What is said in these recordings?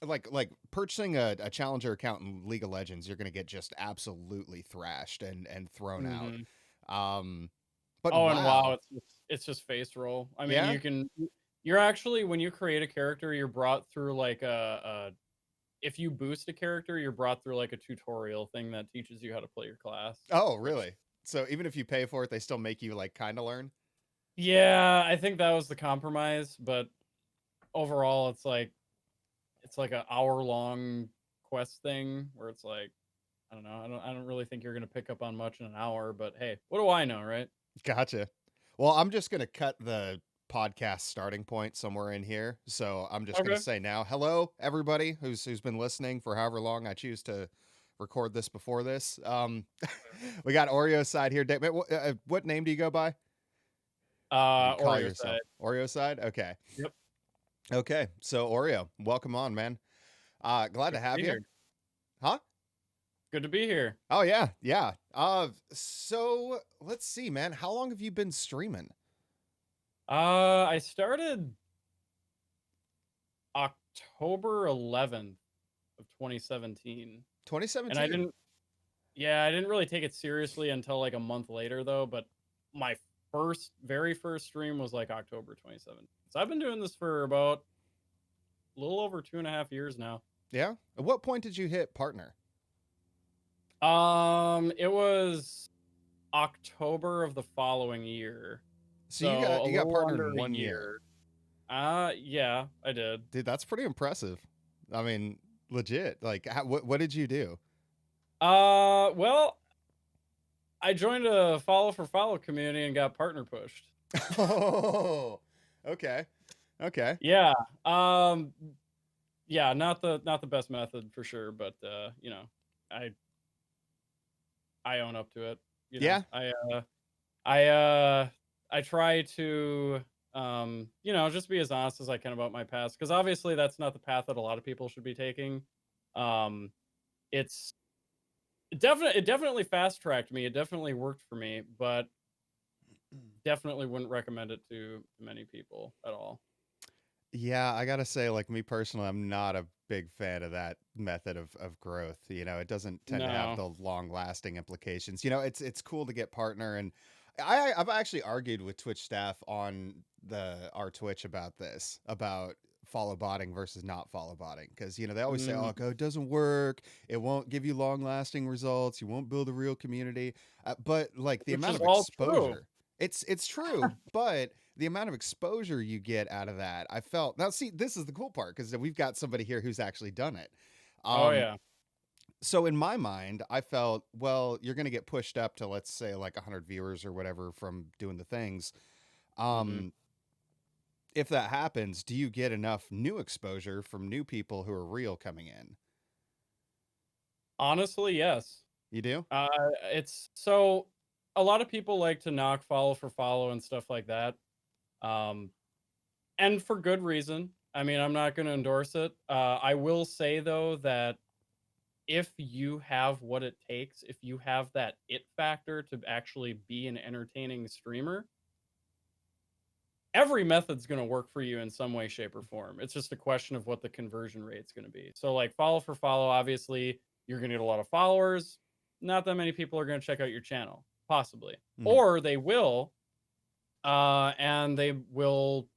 like purchasing a challenger account in League of Legends, you're gonna get just absolutely thrashed and thrown out. Hmm. Um, but Oh, and WoW, wow, it's just face roll. I mean, yeah. you're actually, when you create a character, you're brought through like a if you boost a character, you're brought through like a tutorial thing that teaches you how to play your class, Oh, which, really? So even if you pay for it, they still make you like kind of learn. yeah, I think that was the compromise, but overall it's like an hour long quest thing where it's like, I don't know, I don't really think you're going to pick up on much in an hour, but hey, what do I know, right? Gotcha. Well, I'm just gonna cut the podcast starting point somewhere in here. So I'm just gonna Okay. say now, hello everybody who's been listening for however long I choose to record this before this. We got Oreocide here. What name do you go by? What do you call yourself? Oreocide. Oreocide? Okay. Yep. Okay. So Oreo, welcome on, man. Glad to Good to have be you. here. Huh? Good to be here. Oh yeah, yeah. So let's see, man. How long have you been streaming? I started October 11th of 2017. And I 2017. didn't yeah, I didn't really take it seriously until like a month later though, but my very first stream was like October 2017. So I've been doing this for about a little over 2.5 years now. Yeah. At what point did you hit partner? It was October of the following year. So you So got a you got little partnered under in a 1 year. year. Yeah, I did. Dude, that's pretty impressive. I mean, legit. Like, what did you do? Well, I joined a follow for follow community and got partner pushed. Oh, okay, okay. Yeah. Um, yeah, not the best method for sure, but I I own up to it. You know, Yeah, I uh I try to just be as honest as I can about my past, because obviously that's not the path that a lot of people should be taking. Um, it's it definitely fast tracked me. It definitely worked for me, but definitely wouldn't recommend it to many people at all. yeah. I gotta say, like me personally, I'm not a big fan of that method of growth. It doesn't tend to have No. the long lasting implications. It's cool to get partner, and I've actually argued with Twitch staff on the our Twitch about this, about follow botting versus not follow botting, because they always say, Mm, oh, it doesn't work, it won't give you long lasting results, you won't build a real community. But like the which amount is of all true. exposure, it's true, but the amount of exposure you get out of that, I felt. Now see, this is the cool part, because we've got somebody here who's actually done it. Oh um yeah. so in my mind, I felt, well, you're going to get pushed up to, let's say, like 100 viewers or whatever from doing the things. Hmm. um if that happens, do you get enough new exposure from new people who are real coming in? Honestly, yes. You do. Uh, it's so a lot of people like to knock follow for follow and stuff like that. Um, and for good reason. I mean, I'm not going to endorse it. I will say though that if you have what it takes, if you have that it factor to actually be an entertaining streamer, every method's going to work for you in some way, shape, or form. It's just a question of what the conversion rate's going to be. So, like follow for follow, obviously, you're going to get a lot of followers. Not that many people are going to check out your channel, possibly, Hmm. or they will, and they will.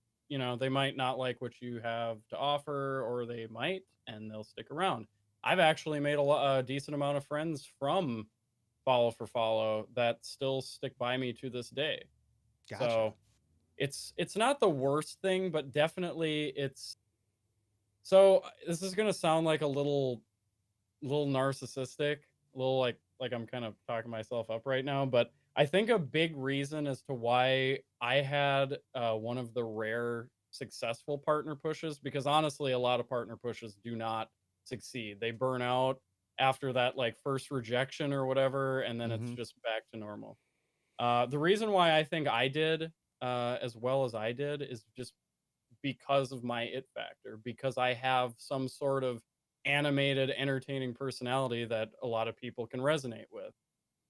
They might not like what you have to offer, or they might, and they'll stick around. I've actually made a decent amount of friends from follow for follow that still stick by me to this day. Gotcha. So it's not the worst thing, but definitely it's so this is gonna sound like a little narcissistic, a little like I'm kind of talking myself up right now, but I think a big reason as to why I had one of the rare successful partner pushes, because honestly, a lot of partner pushes do not succeed. They burn out after that like first rejection or whatever, and then it's Hmm. just back to normal. The reason why I think I did as well as I did is just because of my it factor, because I have some sort of animated, entertaining personality that a lot of people can resonate with.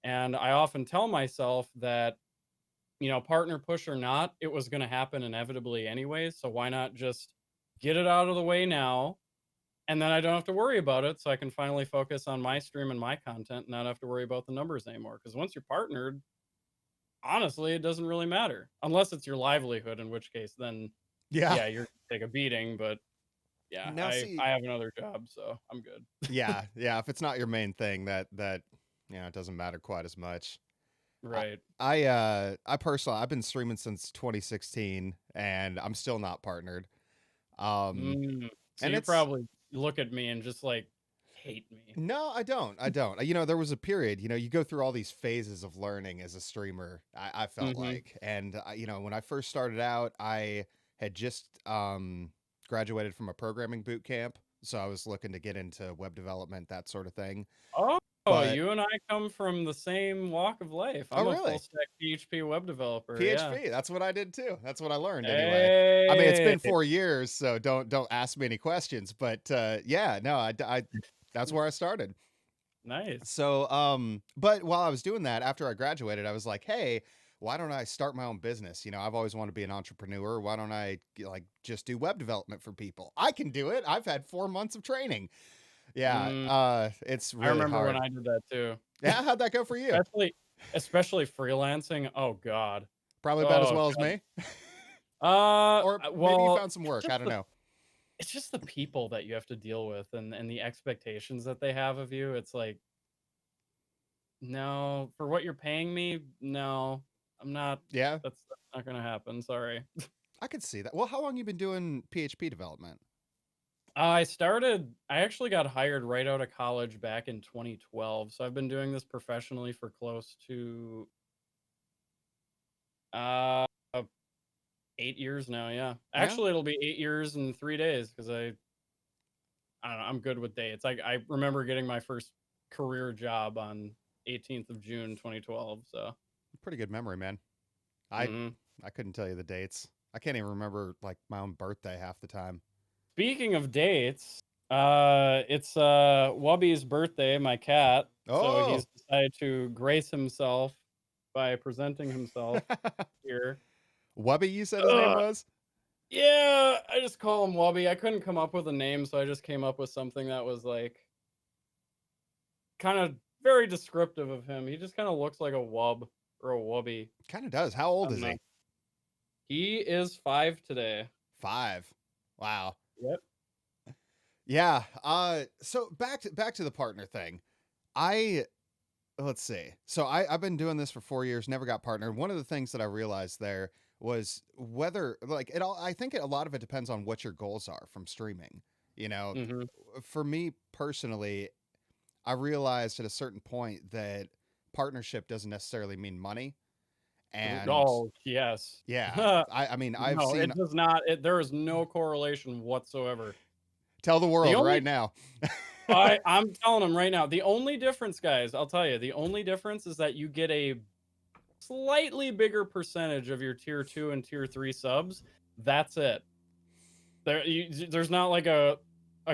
And I often tell myself that, partner push or not, it was going to happen inevitably anyway. So why not just get it out of the way now? and then I don't have to worry about it, so I can finally focus on my stream and my content and not have to worry about the numbers anymore. Because once you're partnered, honestly, it doesn't really matter unless it's your livelihood, in which case then Yeah. yeah, you're gonna take a beating, but yeah, Now I see, have another job, so I'm good. yeah, yeah, if it's not your main thing, that it doesn't matter quite as much. I Right. I personally I've been streaming since 2016 and I'm still not partnered. Um Mm. So and you it's probably look at me and just, like, hate me. no, I don't. I don't. There was a period, you go through all these phases of learning as a streamer, I felt Mhm. like. And when I first started out, I had just graduated from a programming boot camp, so I was looking to get into web development, that sort of thing. Oh, But you and I come from the same walk of life. oh I'm a full really? stack PHP web developer, yeah. PHP, that's what I did too. That's what I learned anyway. I mean, it's Hey! been 4 years, so don't ask me any questions, but yeah, no, I that's where I started. Nice. So, but while I was doing that, after I graduated, I was like, hey, why don't I start my own business? I've always wanted to be an entrepreneur. Why don't I like just do web development for people? I can do it. I've had 4 months of training. Yeah, Mm, it's I really remember when hard. I did that too. Yeah, how'd that go for you? Especially freelancing, oh god. Probably about as Oh well as god. me, or maybe you Well, found some work. I don't know. it's just the people that you have to deal with and the expectations that they have of you. It's like, "No, for what you're paying me, no, I'm not Yeah, that's not gonna happen, sorry." I could see that. Well, how long you been doing PHP development? I actually got hired right out of college back in 2012, so I've been doing this professionally for close to, uh, 8 years now, yeah. Yeah, Actually, it'll be 8 years and 3 days because I don't know, I'm good with dates. I remember getting my first career job on 18th of June, 2012, so pretty good memory, man. I mhm. I couldn't tell you the dates. I can't even remember like my own birthday half the time. Speaking of dates, it's, Wubby's birthday, my cat, so Oh, he's decided to grace himself by presenting himself here. Wubby, you said his name Ugh, was? yeah, I just call him Wubby. I couldn't come up with a name, so I just came up with something that was, like, kinda very descriptive of him. He just kinda looks like a wub or a wubby. Kind of does. How I old don't is know. he? He is 5 today. 5. Wow. Yep. Yeah. So back to the partner thing. I Let's see. So I've been doing this for 4 years, never got partnered. One of the things that I realized there was whether like it all. I think a lot of it depends on what your goals are from streaming. You know, Mhm. for me personally, I realized at a certain point that partnership doesn't necessarily mean money. And Oh, yes. yeah, I mean, I've No, seen it does not. There is no correlation whatsoever. tell the The world right only now. I'm telling them right now, the only difference, guys, I'll tell you, the only difference is that you get a slightly bigger percentage of your tier 2 and tier 3 subs. That's it. There's not like a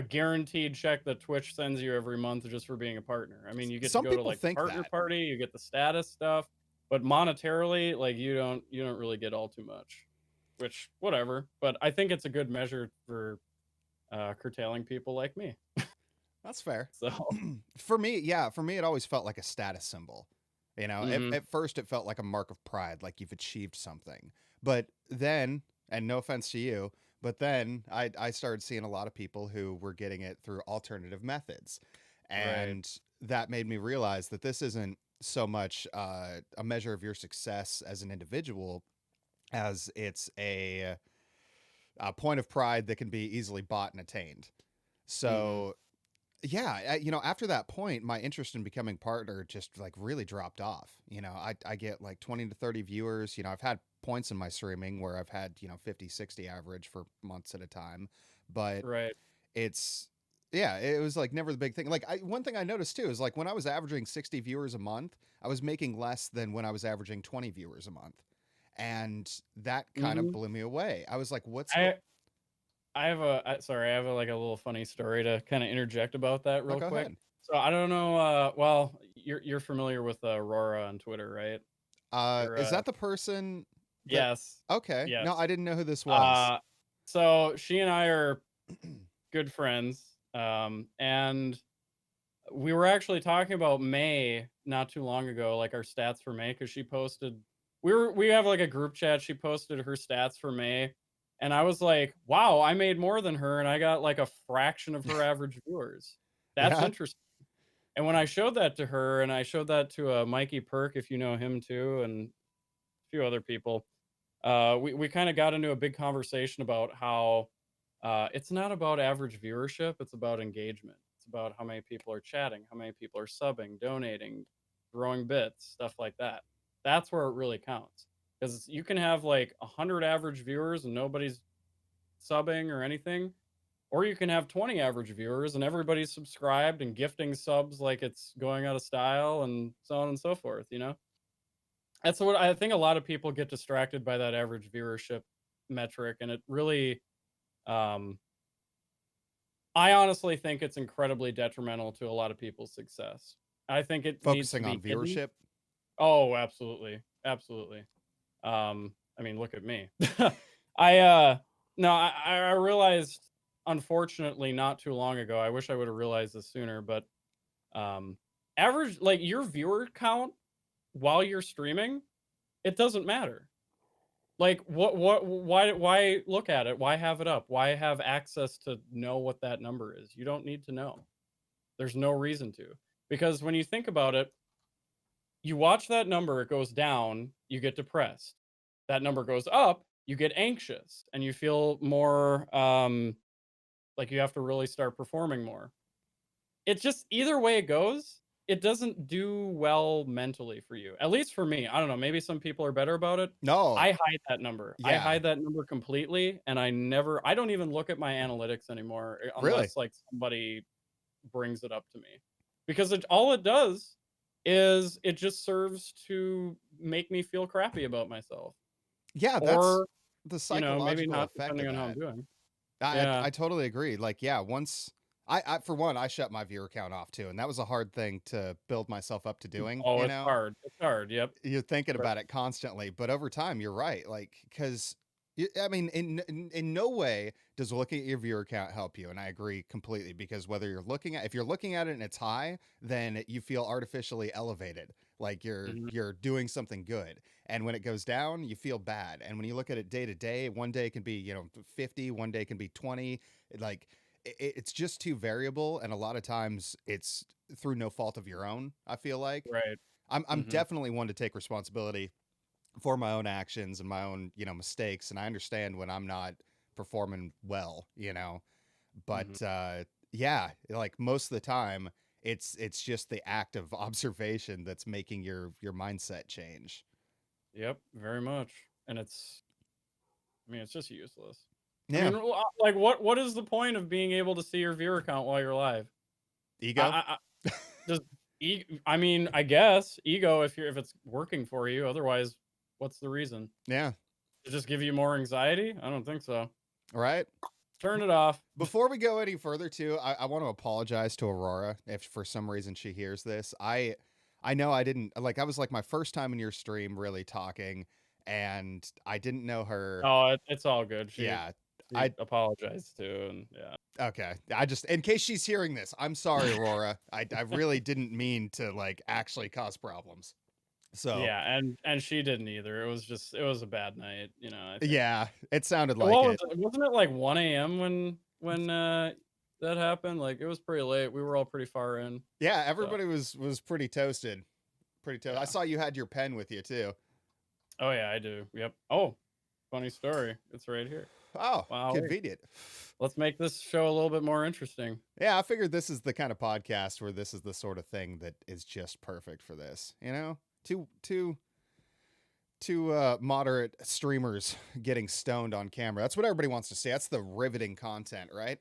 guaranteed check that Twitch sends you every month just for being a partner. I mean, you get to Some go to people like the think partner that. party, you get the status stuff, but monetarily, like you don't really get all too much. Which whatever, but I think it's a good measure for curtailing people like me. That's fair. So, For me, yeah, for me, it always felt like a status symbol. mhm, At first, it felt like a mark of pride, like you've achieved something. But then, and no offense to you, but then I started seeing a lot of people who were getting it through alternative methods. right. And that made me realize that this isn't so much a measure of your success as an individual as it's a point of pride that can be easily bought and attained. Mhm. So yeah, after that point, my interest in becoming partner just like really dropped off. I get like 20 to 30 viewers. I've had points in my streaming where I've had, 50, 60 average for months at a time, but Right. it's, yeah, it was like never the big thing. Like one thing I noticed too is like when I was averaging 60 viewers a month, I was making less than when I was averaging 20 viewers a month. And that kind of Mhm. blew me away. I was like, I I have sorry, I have like a little funny story to kind of interject about that oh, real go quick. ahead. So I don't know. Well, you're familiar with Aurora on Twitter, right? Or Is that the person that, yes, okay. No, yes. I didn't know who this was. Uh, so she and I are good friends. And we were actually talking about May not too long ago, like our stats for May, because she posted. We have like a group chat. She posted her stats for May, and I was like, "Wow, I made more than her, and I got like a fraction of her average viewers. That's Yeah. interesting." And when I showed that to her, and I showed that to Mikey Perk, if you know him too, and a few other people, we kind of got into a big conversation about how it's not about average viewership, it's about engagement. It's about how many people are chatting, how many people are subbing, donating, throwing bits, stuff like that. That's where it really counts. Because you can have like 100 average viewers and nobody's subbing or anything, or you can have 20 average viewers and everybody's subscribed and gifting subs like it's going out of style and so on and so forth, you know? That's what I think. A lot of people get distracted by that average viewership metric, and it really, um, I honestly think it's incredibly detrimental to a lot of people's success. I think it needs to Focusing be on hidden. viewership. Oh, absolutely, absolutely. I mean, look at me. I no, I realized, unfortunately, not too long ago. I wish I would have realized this sooner, but um, average, like, your viewer count while you're streaming, it doesn't matter. Like, why look at it? Why have it up? Why have access to know what that number is? You don't need to know. There's no reason to. Because when you think about it, you watch that number, it goes down, you get depressed. That number goes up, you get anxious and you feel more like you have to really start performing more. It just, either way it goes, it doesn't do well mentally for you. At least for me. I don't know, maybe some people are better about it. No. I hide that number. I Yeah. hide that number completely, and I don't even look at my analytics anymore Really. unless like somebody brings it up to me. Because all it does is it just serves to make me feel crappy about myself. Yeah, that's Or, the maybe psychological not, effect depending of on how I'm that. doing. I Yeah. I totally agree. Like, yeah, once I for one, I shut my viewer count off too, and that was a hard thing to build myself up to doing, Oh, you it's know? hard. It's hard. Yep. You're thinking about it constantly, but over time, you're right. Like, because I mean, in no way does looking at your viewer count help you, and I agree completely. Because whether you're looking at if you're looking at it and it's high, then you feel artificially elevated, like Mhm. you're doing something good. And when it goes down, you feel bad. And when you look at it day to day, one day can be 50, one day can be 20. Like it's just too variable, and a lot of times it's through no fault of your own. I feel like. Right. I'm Mhm. definitely one to take responsibility for my own actions and my own, mistakes. And I understand when I'm not performing well, Mhm. but yeah, like most of the time it's just the act of observation that's making your mindset change. Yep, very much. And it's just useless. I Yeah. mean, like, what is the point of being able to see your viewer count while you're live? Ego. I does I mean, I guess ego, if it's working for you. Otherwise, what's the reason? Yeah. To just give you more anxiety? I don't think so. Right. Turn it off. Before we go any further, too, I want to apologize to Aurora if for some reason she hears this. I know I didn't like. I was like my first time in your stream really talking, and I didn't know her. Oh, it's all good. Yeah, She I apologized too, and yeah. okay. I just in case she's hearing this, I'm sorry, Aurora. I really didn't mean to like actually cause problems. So Yeah, and she didn't either. It was a bad night, I think. yeah, it sounded like What was it. it? Wasn't it like 1 a.m. when that happened? Like, it was pretty late. We were all pretty far in. Yeah, So, everybody was pretty toasted. Pretty toasted. I yeah. saw you had your pen with you too. Oh yeah, I do. Yep. Oh, funny story. It's right here. Oh, Wow. convenient. Let's make this show a little bit more interesting. Yeah, I figured this is the kind of podcast where this is the sort of thing that is just perfect for this. Two moderate streamers getting stoned on camera. That's what everybody wants to see. That's the riveting content, right?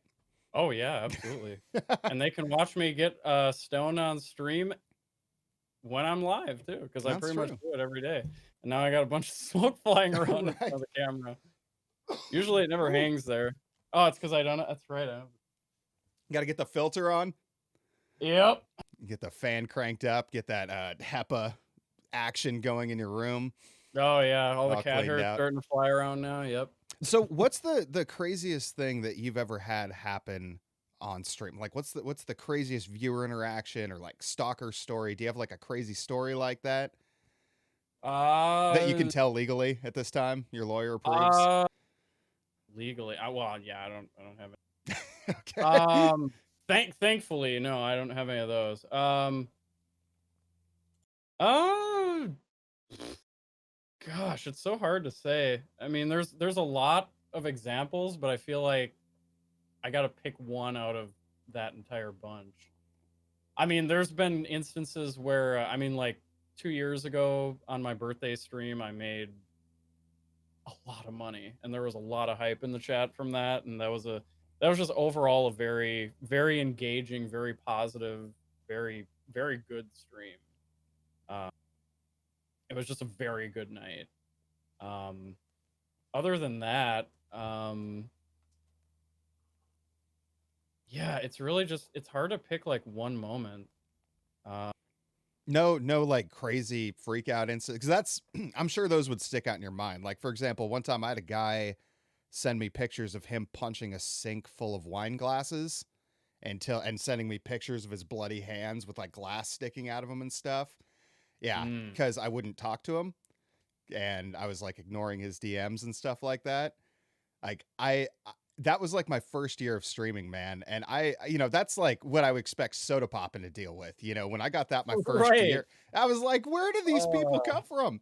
Oh yeah, absolutely. And they can watch me get stoned on stream when I'm live too, because I That's pretty much true. do it every day. And now I got a bunch of smoke flying around in front Right. of the camera. Usually it never Ooh. hangs there. Oh, it's because I don't. That's right. Got to get the filter on, Yep. get the fan cranked up, get that HEPA action going in your room, Oh yeah, all the all cat cleaned hair is out. starting to fly around now. Yep. So, what's the craziest thing that you've ever had happen on stream? Like what's the craziest viewer interaction or like stalker story? Do you have like a crazy story like that you can Uh, tell legally at this time? Your lawyer approves. uh, legally, well, yeah, I don't have it. Okay. Thankfully, no, I don't have any of those. Uh, Gosh, it's so hard to say. I mean, there's a lot of examples, but I feel like I gotta pick one out of that entire bunch. I mean, there's been instances where, I mean, like 2 years ago on my birthday stream, I made a lot of money, and there was a lot of hype in the chat from that, and that was just overall a very, very engaging, very positive, very, very good stream. Uh, it was just a very good night. Um, Other than that, yeah, it's really just it's hard to pick like one moment. Uh, No, like crazy freak out incident because that's I'm sure those would stick out in your mind. Like for example, one time I had a guy send me pictures of him punching a sink full of wine glasses and sending me pictures of his bloody hands with like glass sticking out of them and stuff. Yeah, mm, because I wouldn't talk to him and I was like ignoring his DMs and stuff like that. Like that was like my first year of streaming, man. And that's like what I would expect Soda Poppin to deal with. When I got that my first right. year, I was like, where do these people Uh, come from?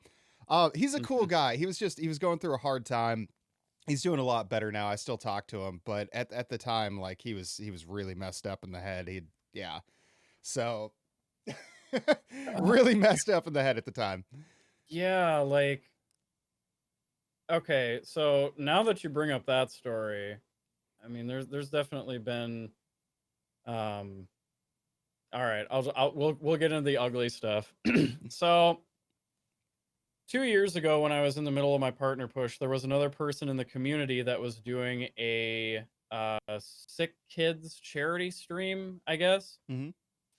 He's a cool mhm. guy. He was going through a hard time. He's doing a lot better now. I still talk to him, but at the time, like he was really messed up in the head. Yeah. So Uh, really messed up in the head at the time. yeah, like okay, so now that you bring up that story, I mean, there's definitely been um. All right, we'll get into the ugly stuff. So 2 years ago, when I was in the middle of my partner push, there was another person in the community that was doing a sick kids charity stream, I guess. Hmm.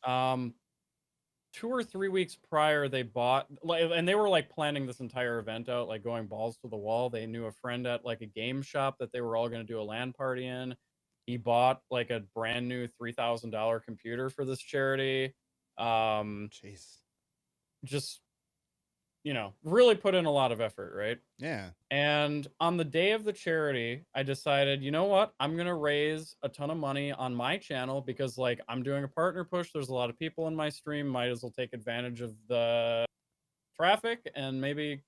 Um, 2 or 3 weeks prior, they bought and they were like planning this entire event out, like going balls to the wall. They knew a friend at like a game shop that they were all going to do a LAN party in. He bought like a brand new $3,000 computer for this charity. Um, Jeez. just really put in a lot of effort, right? Yeah. And on the day of the charity, I decided, you know what? I'm going to raise a ton of money on my channel because, like, I'm doing a partner push. There's a lot of people in my stream. Might as well take advantage of the traffic and maybe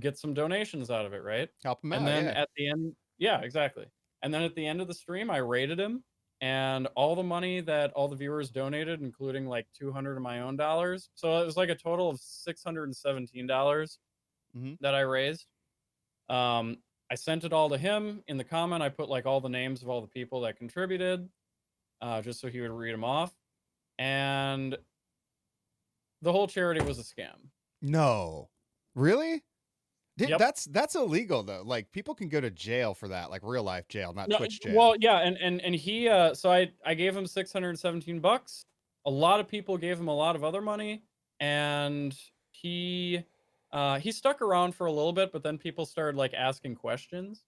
get some donations out of it, right? Help him And out. then Yeah. at the end, yeah, exactly. And then at the end of the stream, I rated him, and all the money that all the viewers donated, including like 200 of my own dollars. So it was like a total of $617 Hmm. that I raised. Um, I sent it all to him. In the comment, I put like all the names of all the people that contributed, just so he would read them off. And the whole charity was a scam. No. Really? Yep. That's illegal though. Like people can go to jail for that, like real life jail, not No, Twitch jail. well, yeah, and he so I gave him 617 bucks. A lot of people gave him a lot of other money, and he stuck around for a little bit, but then people started like asking questions,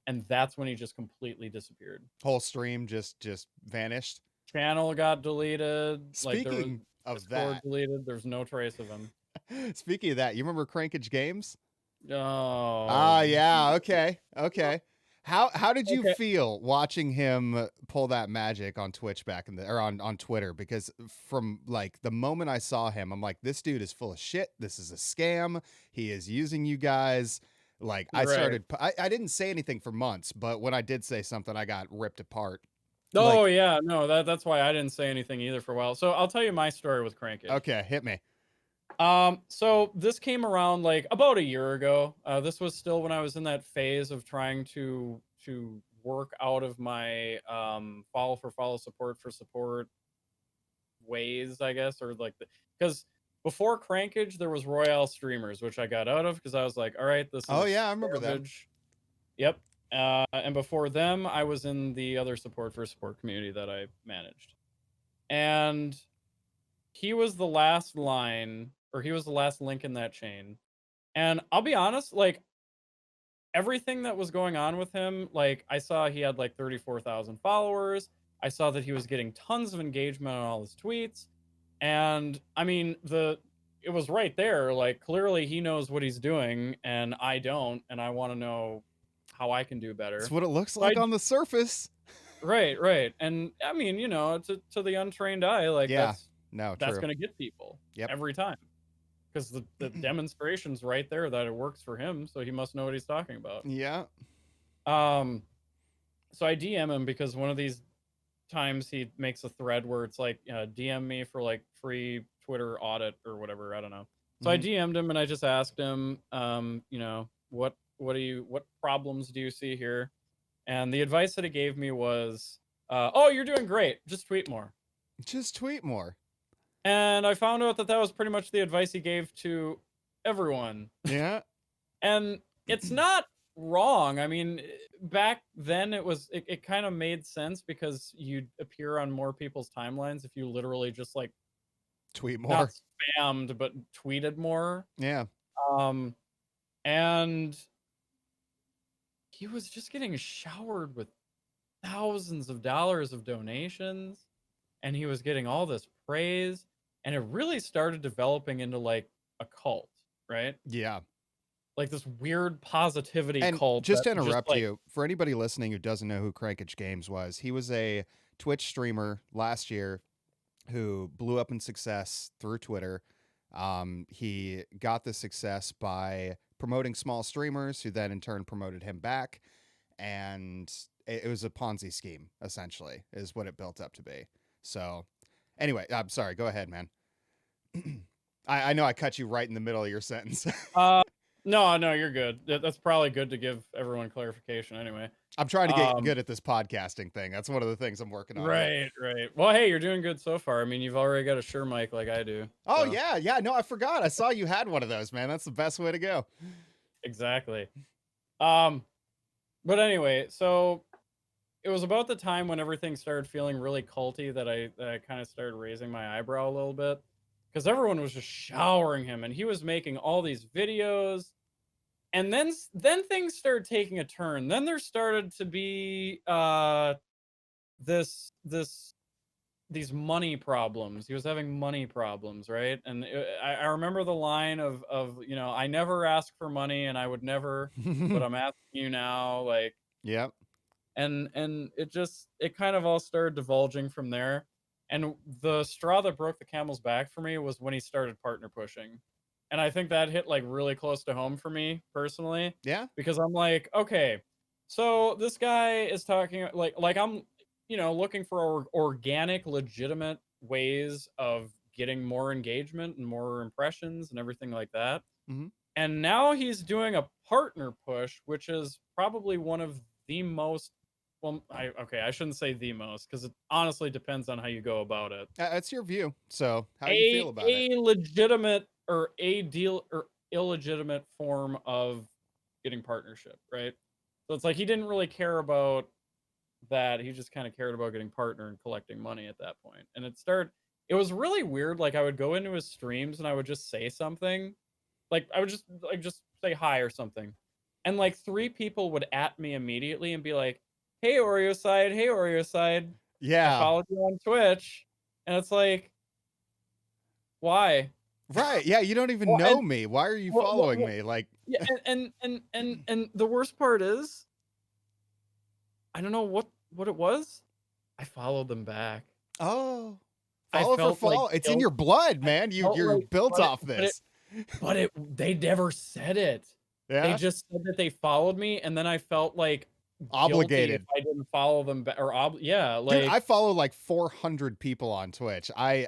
and that's when he just completely disappeared. Whole stream just vanished. Channel got deleted, like there was Speaking of Discord that, deleted, there's no trace of him. speaking of that, you remember Crankage Games? Oh, Ah, yeah. Okay. Okay. How did you okay. feel watching him pull that magic on Twitch back in the or on Twitter? Because from like the moment I saw him, I'm like, this dude is full of shit. This is a scam. He is using you guys. Like Right. I didn't say anything for months, but when I did say something, I got ripped apart. Oh Like, yeah, no, that's why I didn't say anything either for a while. So I'll tell you my story with Crankage. okay, hit me. So this came around like about a year ago. This was still when I was in that phase of trying to work out of my follow for follow, support for support ways, I guess, or like because before Crankage there was Royale streamers, which I got out of because I was like, all right, this Oh is yeah, I remember them. garbage. Yep. And before them, I was in the other support for support community that I managed, and he was the last line, or he was the last link in that chain. And I'll be honest, like everything that was going on with him, like I saw he had like 34,000 followers. I saw that he was getting tons of engagement on all his tweets. And I mean, it was right there. Like, clearly he knows what he's doing and I don't. And I want to know how I can do It's better. what it looks So I, like on the surface. right, right. And I mean, to the untrained eye, like Yeah. No, that's true. going to get people Yep. every time because the demonstration's right there that it works for him. So he must know what he's talking about. Yeah. Um, so I DM him because one of these times he makes a thread where it's like, DM me for like free Twitter audit or whatever. I don't know. So I Mhm. DM'd him and I just asked him, what problems do you see here? And the advice that he gave me was, oh, you're doing great. Just tweet more. Just tweet more. And I found out that that was pretty much the advice he gave to everyone. Yeah. And it's not wrong. I mean, back then it kind of made sense because you'd appear on more people's timelines if you literally just like Tweet not more. spammed but tweeted more. Yeah. Um and he was just getting showered with thousands of dollars of donations and he was getting all this praise and it really started developing into like a cult, right? Yeah. Like this weird positivity And cult just that to just interrupt like you, for anybody listening who doesn't know who Crankage Games was, he was a Twitch streamer last year who blew up in success through Twitter. He got the success by promoting small streamers who then in turn promoted him back. And it was a Ponzi scheme, essentially, is what it built up to be. So anyway, I'm sorry. Go ahead, man. I know I cut you right in the middle of your sentence. no, you're good. That's probably good to give everyone clarification anyway. I'm trying to get Um, good at this podcasting thing. That's one of the things I'm working on here. right, right. Well, hey, you're doing good so far. I mean, you've already got a Shure mic like I do. Oh, So, yeah. No, I forgot. I saw you had one of those, man. That's the best way to go. exactly. Um, but anyway, so it was about the time when everything started feeling really culty that I kind of started raising my eyebrow a little bit because everyone was just showering him and he was making all these videos. And then things started taking a turn. Then there started to be this these money problems. He was having money problems, right? And I remember the line of I never ask for money and I would never, but I'm asking you now, like. Yep. And it kind of all started divulging from there. And the straw that broke the camel's back for me was when he started partner pushing. And I think that hit like really close to home for me personally Yeah. because I'm like, okay, so this guy is talking like I'm looking for organic legitimate ways of getting more engagement and more impressions and everything like that. Mhm. And now he's doing a partner push, which is probably one of the most, well, I shouldn't say the most because it honestly depends on how you go about it. That's your view. So, how do you feel about it? A legitimate or a deal or illegitimate form of getting partnership, right? So it's like he didn't really care about that. He just kind of cared about getting partner and collecting money at that point. And it was really weird. Like I would go into his streams and I would just say something. Like I would just say hi or something. And like 3 people would at me immediately and be like, hey Oreocide, I Yeah. followed you on Twitch. And it's like, why? Right. Yeah. You don't even Well, know and me. Why are you well, well, following well, me? Like, yeah, and the worst part is, I don't know what it was. I followed them back. oh, I follow for felt like follow. It's in guilt. your blood, I man. felt You're like, built but it, off but it, this. but it, they never said it. They Yeah. just said that they followed me, and then I felt like guilty if Obligated. I didn't follow them back. Yeah, Dude, like I follow like 400 people on Twitch. I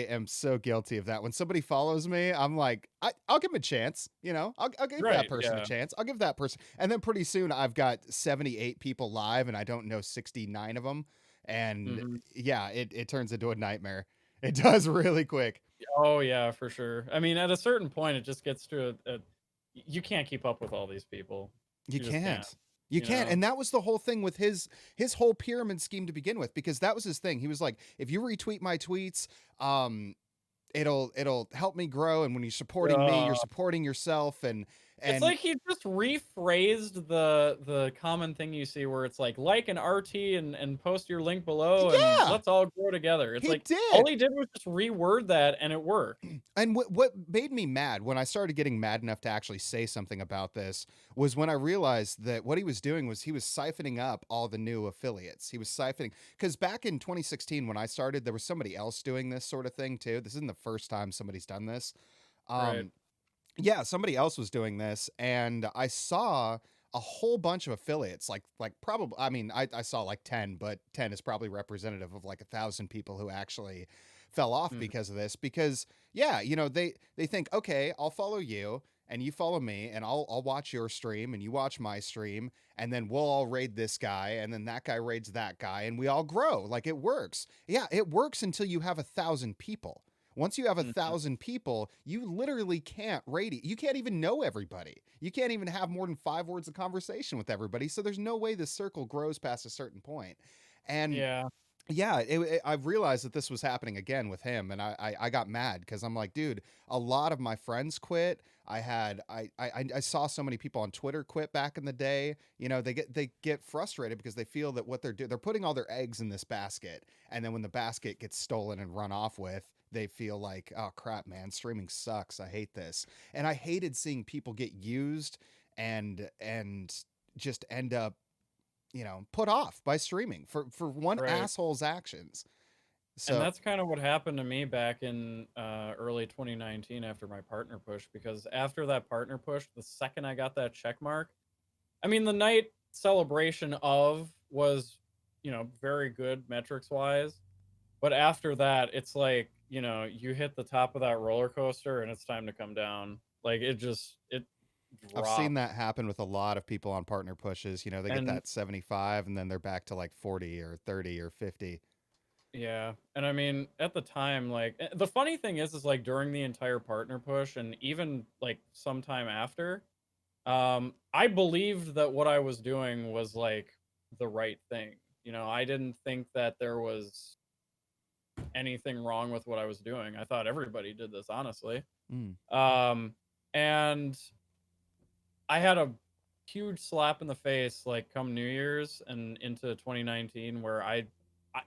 am so guilty of that. When somebody follows me, I'm like, I'll give them a chance. I'll give that right, person a yeah, chance. I'll give that person. And then pretty soon I've got 78 people live and I don't know 69 of them. And hmm yeah, it turns into a nightmare. It does really quick. oh yeah, for sure. I mean, at a certain point, it just gets to you can't keep up with all these people. You You just can't. can't. You You can't. know. And that was the whole thing with his whole pyramid scheme to begin with, because that was his thing. He was like, if you retweet my tweets, it'll help me grow. And when you're supporting me, you're Uh, supporting yourself. And It's And like he just rephrased the common thing you see where it's like an RT and post your link below and yeah, let's all grow together. It's he like all did. he did was just reword that and it worked. And what made me mad when I started getting mad enough to actually say something about this was when I realized that what he was doing was he was siphoning up all the new affiliates. He was siphoning because back in 2016 when I started, there was somebody else doing this sort of thing too. This isn't the first time somebody's done this. Right. Um, yeah, somebody else was doing this, and I saw a whole bunch of affiliates, like probably, I mean, I saw like 10, but 10 is probably representative of like 1,000 people who actually fell off Mhm. because of this. Because yeah, they think, okay, I'll follow you and you follow me, and I'll watch your stream and you watch my stream, and then we'll all raid this guy, and then that guy raids that guy, and we all grow. Like it works. Yeah, it works until you have 1,000 people. Once you have Mhm. 1,000 people, you literally can't rate it. You can't even know everybody. You can't even have more than 5 words of conversation with everybody. So there's no way this circle grows past a certain point. And Yeah. yeah, I've realized that this was happening again with him, and I got mad because I'm like, dude, a lot of my friends quit. I saw so many people on Twitter quit back in the day. They get frustrated because they feel that what they're doing, they're putting all their eggs in this basket, and then when the basket gets stolen and run off with, they feel like, oh crap, man, streaming sucks. I hate this, and I hated seeing people get used and just end up put off by streaming for one Right. asshole's actions. And So, that's kind of what happened to me back in early 2019 after my partner push because after that partner push, the second I got that check mark, I mean the night celebration of was, very good metrics wise. But after that, it's like, you hit the top of that roller coaster and it's time to come down. Like it I've seen dropped. that happen with a lot of people on partner pushes. They get And that 75 and then they're back to like 40 or 30 or 50. yeah, and I mean, at the time, like the funny thing is like during the entire partner push and even like sometime after, I believed that what I was doing was like the right thing. I didn't think that there was anything wrong with what I was doing. I thought everybody did this, honestly. Mm. Um, and I had a huge slap in the face like come New Year's and into 2019 where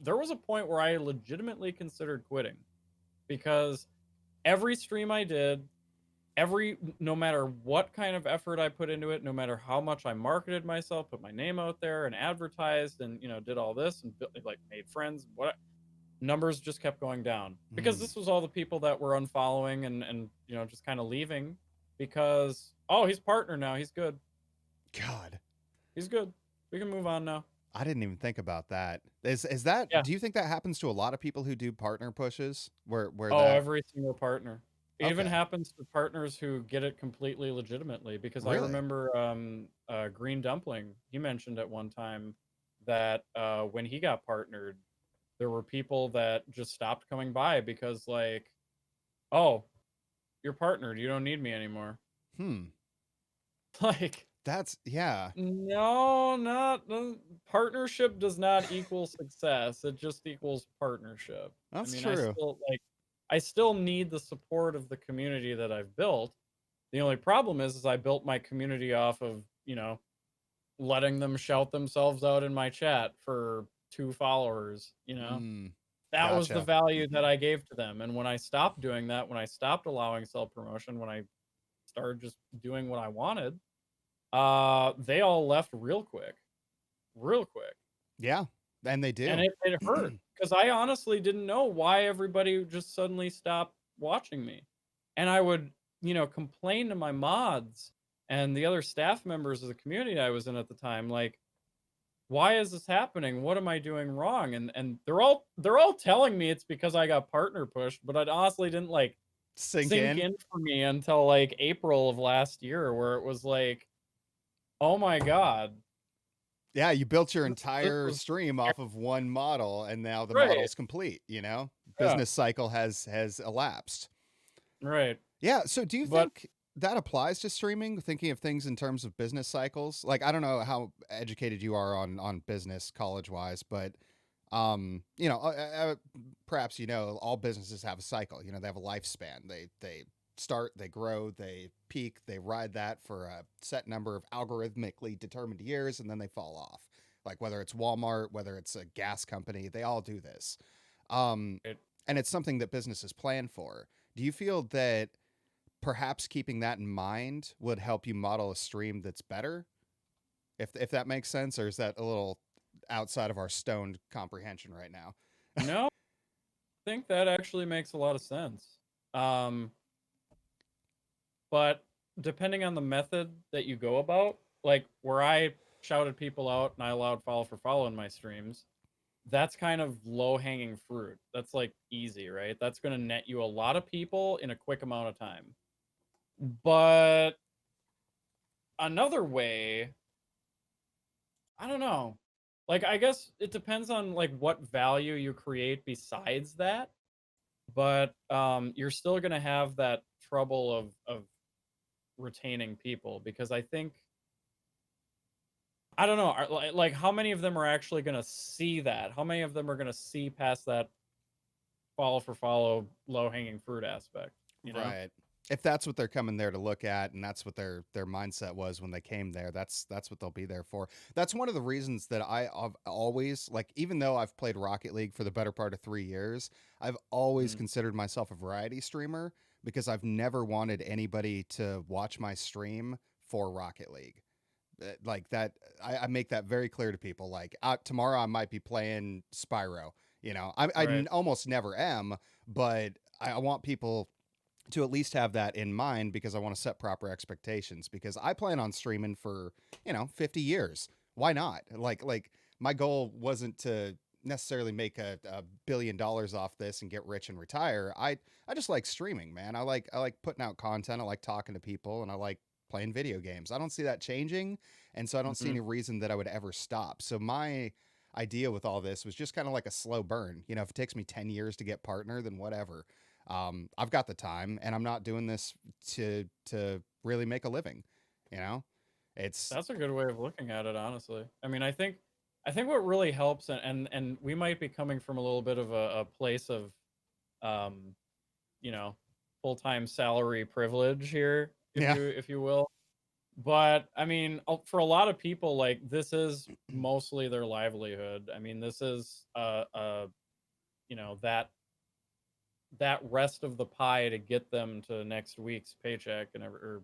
there was a point where I legitimately considered quitting because every stream I did, no matter what kind of effort I put into it, no matter how much I marketed myself, put my name out there and advertised and did all this and like made friends, what numbers just kept going down because Mm. this was all the people that were unfollowing and just kind of leaving because oh he's partner now he's good. God, He's good. We can move on now. I didn't even think about that. Is that? Yeah. Do you think that happens to a lot of people who do partner pushes? Where Oh, that? every single partner. It even Okay, happens to partners who get it completely legitimately because I really? remember Green Dumpling, he mentioned at one time that when he got partnered, there were people that just stopped coming by because like, oh, you're partnered, you don't need me anymore. Hmm. Like, That's yeah. no, partnership does not equal success. It just equals partnership. I That's mean, true. I still need the support of the community that I've built. The only problem is I built my community off of, letting them shout themselves out in my chat for 2 followers. Mm. That was the Gotcha. value that I gave to them. And when I stopped doing that, when I stopped allowing self promotion, when I started just doing what I wanted, they all left real quick, real quick. Yeah, and they And do. it hurt because I honestly didn't know why everybody just suddenly stopped watching me. And I would, complain to my mods and the other staff members of the community I was in at the time, like, why is this happening? What am I doing wrong? And they're all telling me it's because I got partner pushed, but it honestly didn't like Sink sink in. in for me until like April of last year, where it was like, oh my god, Yeah, you built your this entire was stream off of one model, and now the right. model's complete. Yeah, Business cycle has elapsed. right. Yeah, so do you But think that applies to streaming, thinking of things in terms of business cycles? Like, I don't know how educated you are on business college-wise, but perhaps all businesses have a cycle. They have a lifespan. They start, they grow, they peak, they ride that for a set number of algorithmically determined years, and then they fall off. Like whether it's Walmart, whether it's a gas company, they all do this. Um, It, and it's something that businesses plan for. Do you feel that perhaps keeping that in mind would help you model a stream that's better? If that makes sense, or is that a little outside of our stoned comprehension right now? no, I think that actually makes a lot of sense. Um, but depending on the method that you go about, like where I shouted people out and I allowed follow for follow in my streams, that's kind of low hanging fruit. That's like easy, right? That's going to net you a lot of people in a quick amount of time. But another way, I don't know. Like I guess it depends on like what value you create besides that, but you're still going to have that trouble of retaining people because I think I don't know, like how many of them are actually going to see that? How many of them are going to see past that follow for follow low hanging fruit aspect, you know? Right. If that's what they're coming there to look at, and that's what their mindset was when they came there, that's what they'll be there for. That's one of the reasons that I've always, like, even though I've played Rocket League for the better part of 3 years, I've always Mm, considered myself a variety streamer because I've never wanted anybody to watch my stream for Rocket League. Like that, I make that very clear to people. Like tomorrow, I might be playing Spyro. You know, right. almost never am, but I want people to at least have that in mind because I want to set proper expectations because I plan on streaming for, 50 years. Why not? Like my goal wasn't to necessarily make a $1 billion off this and get rich and retire. I just like streaming, man. I like putting out content. I like talking to people and I like playing video games. I don't see that changing, and so I don't see Mhm. any reason that I would ever stop. So my idea with all this was just kind of like a slow burn. If it takes me 10 years to get partner, then whatever. I've got the time, and I'm not doing this to really make a living. You know, it's That's a good way of looking at it, honestly. I mean, I think what really helps, and we might be coming from a little bit of a place of, um, you know, full time salary privilege here, yeah, if you will. But I mean, for a lot of people, like this is mostly their livelihood. I mean, this is that rest of the pie to get them to next week's paycheck and or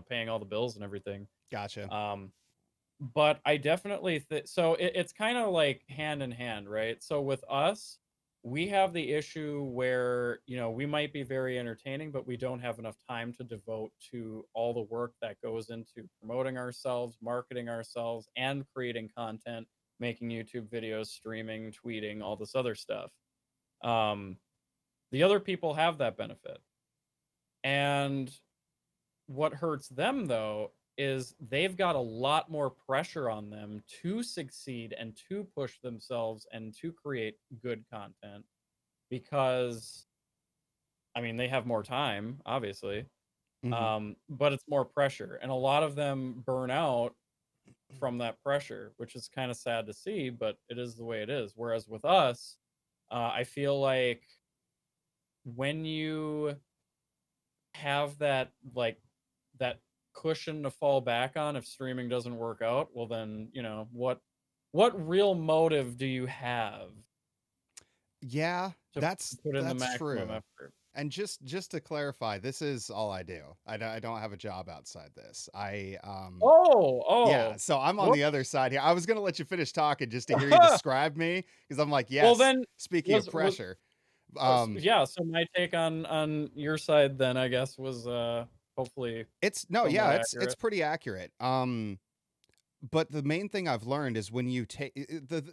paying all the bills and everything. gotcha. Um, but I definitely so it's kind of like hand in hand, right? So with us, we have the issue where, we might be very entertaining, but we don't have enough time to devote to all the work that goes into promoting ourselves, marketing ourselves, and creating content, making YouTube videos, streaming, tweeting, all this other stuff. Um, the other people have that benefit. And what hurts them though is they've got a lot more pressure on them to succeed and to push themselves and to create good content because I mean they have more time obviously, Hmm. but it's more pressure and a lot of them burn out from that pressure, which is kind of sad to see, but it is the way it is. Whereas with us, I feel like when you have that that cushion to fall back on if streaming doesn't work out, well then, what real motive do you have Yeah, to that's put in the that's maximum true. effort? And just to clarify, this is all I do. I don't have a job outside this. Oh, Yeah, oh. so I'm on What? the other side here. I was gonna let you finish talking just to hear you describe me because I'm like, Well yes. then Speaking of was pressure, um, yeah, so my take on your side then I guess was hopefully it's no, somewhat yeah, it's accurate. pretty accurate. But the main thing I've learned is when you take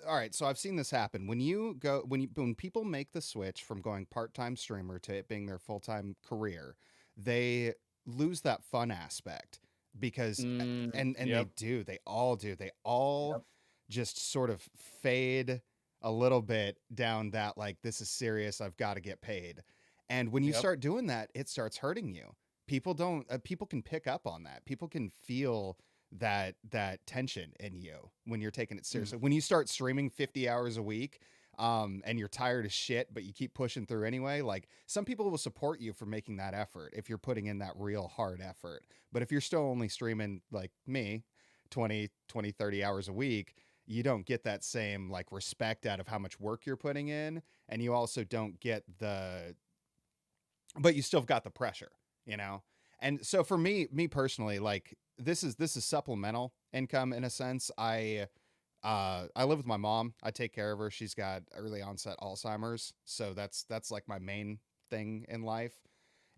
all right, so I've seen this happen. When people make the switch from going part-time streamer to it being their full-time career, they lose that fun aspect because and they Yep, do. They all do. They all yep, just sort of fade a little bit down that like this is serious, I've got to get paid. And when you yep. start doing that, it starts hurting you. People can pick up on that. People can feel that tension in you when you're taking it Mhm. seriously. When you start streaming 50 hours a week, and you're tired as shit, but you keep pushing through anyway, like some people will support you for making that effort if you're putting in that real hard effort. But if you're still only streaming like me 30 hours a week, you don't get that same like respect out of how much work you're putting in, and you also don't get the, but you still got the pressure, you know. And so for me personally, like this is supplemental income in a sense. I live with my mom. I take care of her. She's got early onset Alzheimer's, so that's like my main thing in life.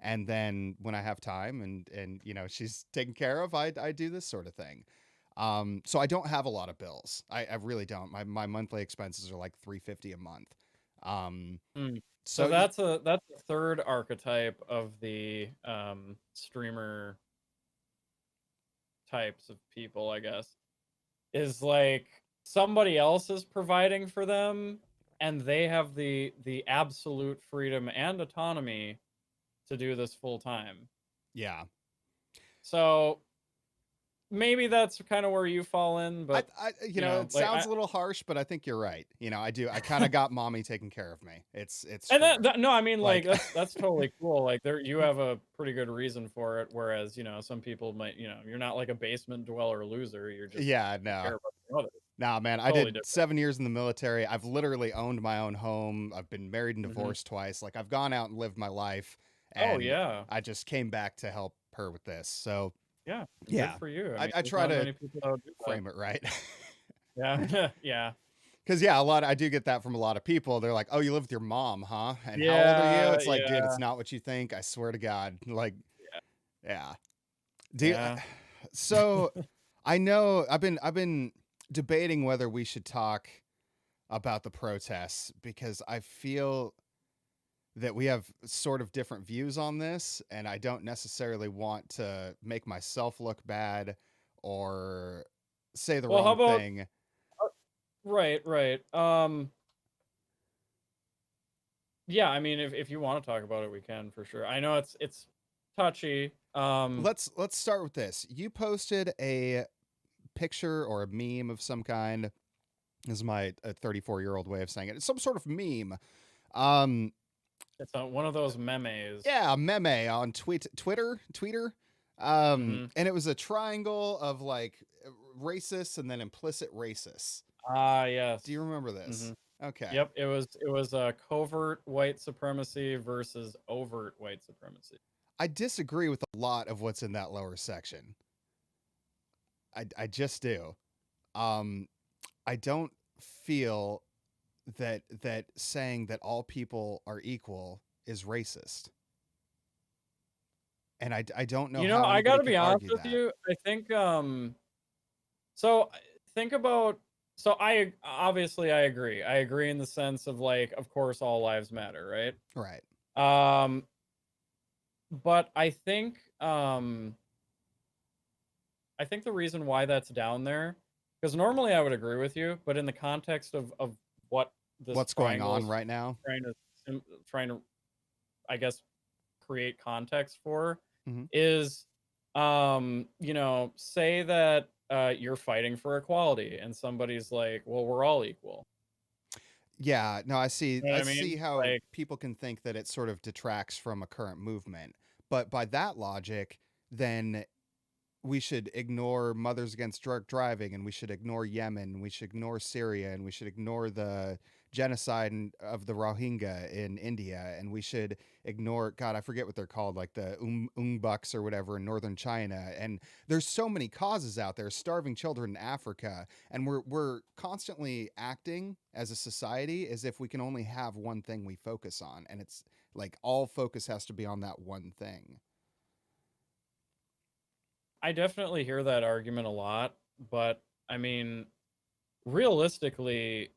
And then when I have time and you know she's taken care of, I do this sort of thing. So I don't have a lot of bills. I really don't. My monthly expenses are like $350 a month. Um, Mm. So so that's a third archetype of the streamer types of people, I guess. Is like somebody else is providing for them and they have the absolute freedom and autonomy to do this full time. yeah, So maybe that's kind of where you fall in, but I you you know know, it like sounds a little harsh, but I think you're right. You know I do. I kind of got mommy taking care of me. It's and true. no, I mean like Like that's totally cool. Like there you have a pretty good reason for it, whereas, some people might, you're not like a basement dweller loser, you're just yeah, you no. care about your mother. Nah, man, I Totally did different. 7 years in the military. I've literally owned my own home. I've been married and Hmm. divorced twice. Like I've gone out and lived my life, Oh and yeah. I just came back to help her with this. So Yeah. Good yeah, for you. I I, mean, I there's try not to many people that would do that. frame it right. Yeah. Yeah. Because yeah, a lot I do get that from a lot of people. They're like, "Oh, you live with your mom, huh? And how old are you?" Yeah. It's like, dude, Yeah. it's not what you think. I swear to God. Like, yeah. Do you- Yeah. so I know I've been debating whether we should talk about the protests because I feel that we have sort of different views on this, and I don't necessarily want to make myself look bad or say the Well, how wrong about thing. uh, right, right. Yeah, I mean if you want to talk about it, we can for sure. I know it's touchy. Let's start with this. You posted a picture or a meme of some kind. This is my 34-year-old way of saying it. It's some sort of meme. Um, It's one of those memes. yeah, a meme on Twitter. Mhm. And it was a triangle of like racist and then implicit racist. Ah, yes. Do you remember this? Mhm. Okay. Yep, it was covert white supremacy versus overt white supremacy. I disagree with a lot of what's in that lower section. I just do. Um, I don't feel that saying that all people are equal is racist. And I don't know how I got anybody to can be honest argue with that. you. I think so think about so I obviously I agree. I agree in the sense of like of course all lives matter, right? Right. Um but I think the reason why that's down there because normally I would agree with you, but in the context of what this What's going triangle on is right now? trying to trying to I guess create context for Hmm. is say that you're fighting for equality and somebody's like, well, we're all equal. Yeah, no, You know I what I mean? see how Like, people can think that it sort of detracts from a current movement. But by that logic, then we should ignore Mothers Against Drug Driving, and we should ignore Yemen, we should ignore Syria, and we should ignore the genocide of the Rohingya in India, and we should ignore, God, I forget what they're called, like the Umbuks or whatever in northern China. And there's so many causes out there, starving children in Africa, and we're constantly acting as a society as if we can only have one thing we focus on, and it's like all focus has to be on that one thing. I definitely hear that argument a lot, but I mean, realistically,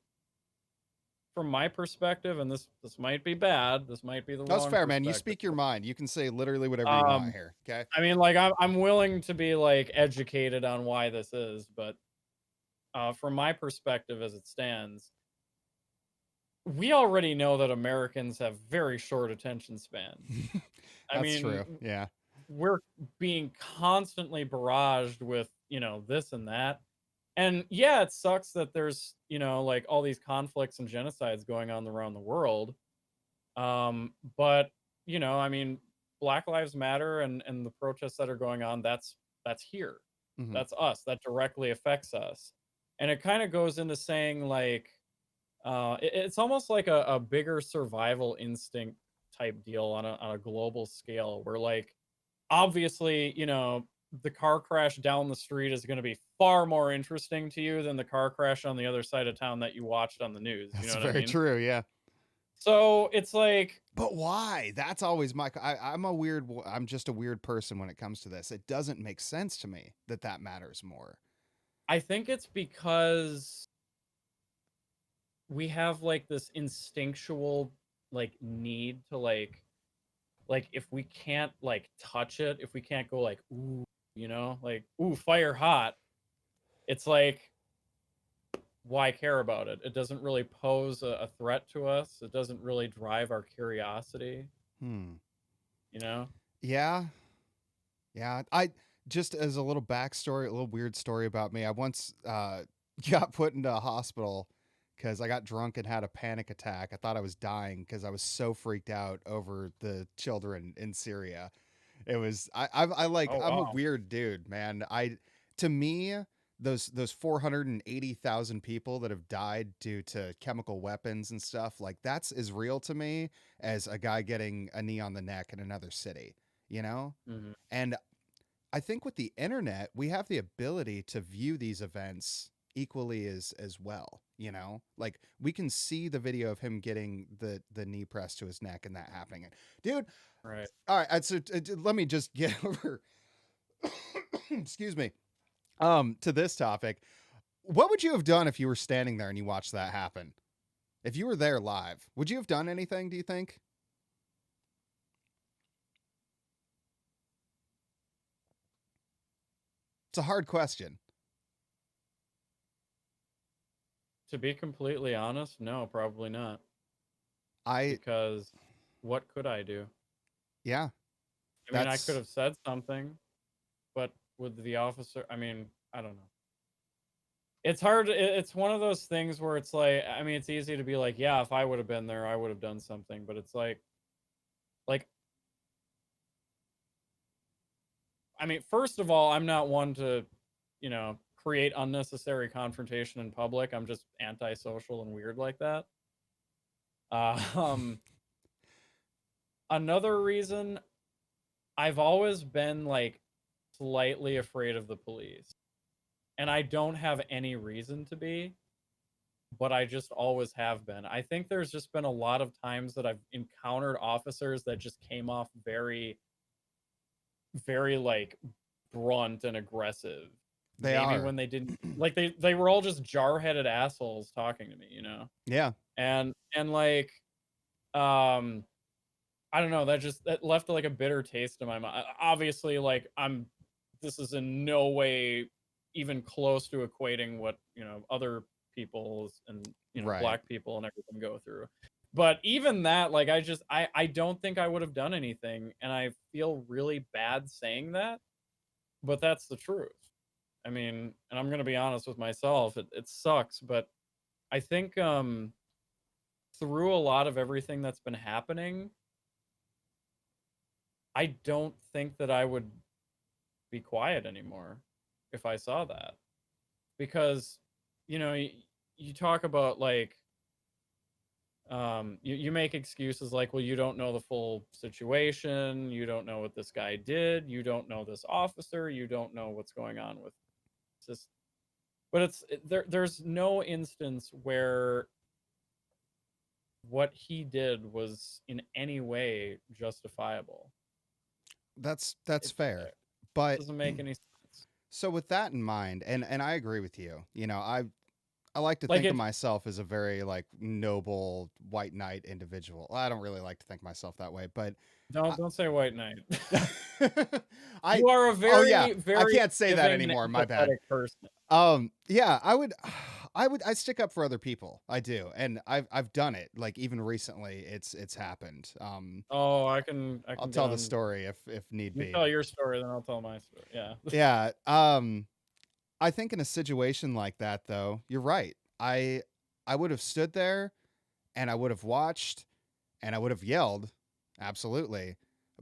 from my perspective, and this might be bad, this might be the That's wrong fair, man. You perspective. speak your mind. You can say literally whatever you want Um, here. Okay. I mean, like I'm willing to be like educated on why this is, but from my perspective as it stands, we already know that Americans have very short attention spans. I That's mean, true. Yeah. we're being constantly barraged with, this and that. And yeah, it sucks that there's, like all these conflicts and genocides going on around the world. But I mean, Black Lives Matter and the protests that are going on, that's here. Hmm. That's us. That directly affects us. And it kind of goes into saying like it's almost like a bigger survival instinct type deal on a global scale where like obviously, the car crash down the street is going to be far more interesting to you than the car crash on the other side of town that you watched on the news. You know That's what I very mean? true. Yeah. So it's like, But why? That's always I'm just a weird person when it comes to this. It doesn't make sense to me that that matters more. I think it's because we have like this instinctual like need to like if we can't like touch it, if we can't go like ooh, like ooh, fire hot, it's like why care about it? It doesn't really pose a threat to us. It doesn't really drive our curiosity, Hmm. you know? Yeah. Yeah. I just as a little backstory, a little weird story about me. I once got put into a hospital because I got drunk and had a panic attack. I thought I was dying because I was so freaked out over the children in Syria. It was I like Oh I'm a wow. weird dude, man. I to me those 480,000 people that have died due to chemical weapons and stuff like that's as real to me as a guy getting a knee on the neck in another city, you know? Mhm. And I think with the internet, we have the ability to view these events equally as well, you know? Like we can see the video of him getting the knee pressed to his neck and that happening. Dude, Right. all right, so let me just get over excuse me. To this topic. What would you have done if you were standing there and you watched that happen? If you were there live, would you have done anything, do you think? It's a hard question. To be completely honest, no, probably not. I Because what could I do? yeah, I mean, I could that's have said something, but with the officer, I mean, I don't know. It's hard. It's one of those things where it's like, I mean, it's easy to be like, yeah, if I would have been there, I would have done something. But it's like, I mean, first of all, I'm not one to, create unnecessary confrontation in public. I'm just antisocial and weird like that. Uh, um, Another reason I've always been like slightly afraid of the police, and I don't have any reason to be, but I just always have been. I think there's just been a lot of times that I've encountered officers that just came off very, very like brunt and aggressive. they Maybe are. when they didn't like they were all just jar-headed assholes talking to me. Yeah. And like um I don't know, that left like a bitter taste in my mouth. Obviously, like this is in no way even close to equating what, other people's and, Right. black people and everything go through. But even that, like I don't think I would have done anything, and I feel really bad saying that, but that's the truth. I mean, and I'm gonna be honest with myself, it sucks, but I think through a lot of everything that's been happening, I don't think that I would be quiet anymore if I saw that. Because, you talk about like you make excuses like, well, you don't know the full situation, you don't know what this guy did, you don't know this officer, you don't know what's going on with this. But there's no instance where what he did was in any way justifiable. That's It fair. But doesn't make any sense. so with that in mind, and I agree with you. You know, I like to Like think of if myself as a very like noble white knight individual. Well, I don't really like to think myself that way, but don't say white knight. I You are a oh yeah, very, I very can't say that giving and anymore. My bad. empathetic person. Yeah, I stick up for other people. I do. And I've done it. Like even recently it's happened. Oh, I I'll can tell the down. story if need You be. tell your story, then I'll tell my story. Yeah. Yeah. I think in a situation like that, though, you're right. I would have stood there and I would have watched and I would have yelled, absolutely.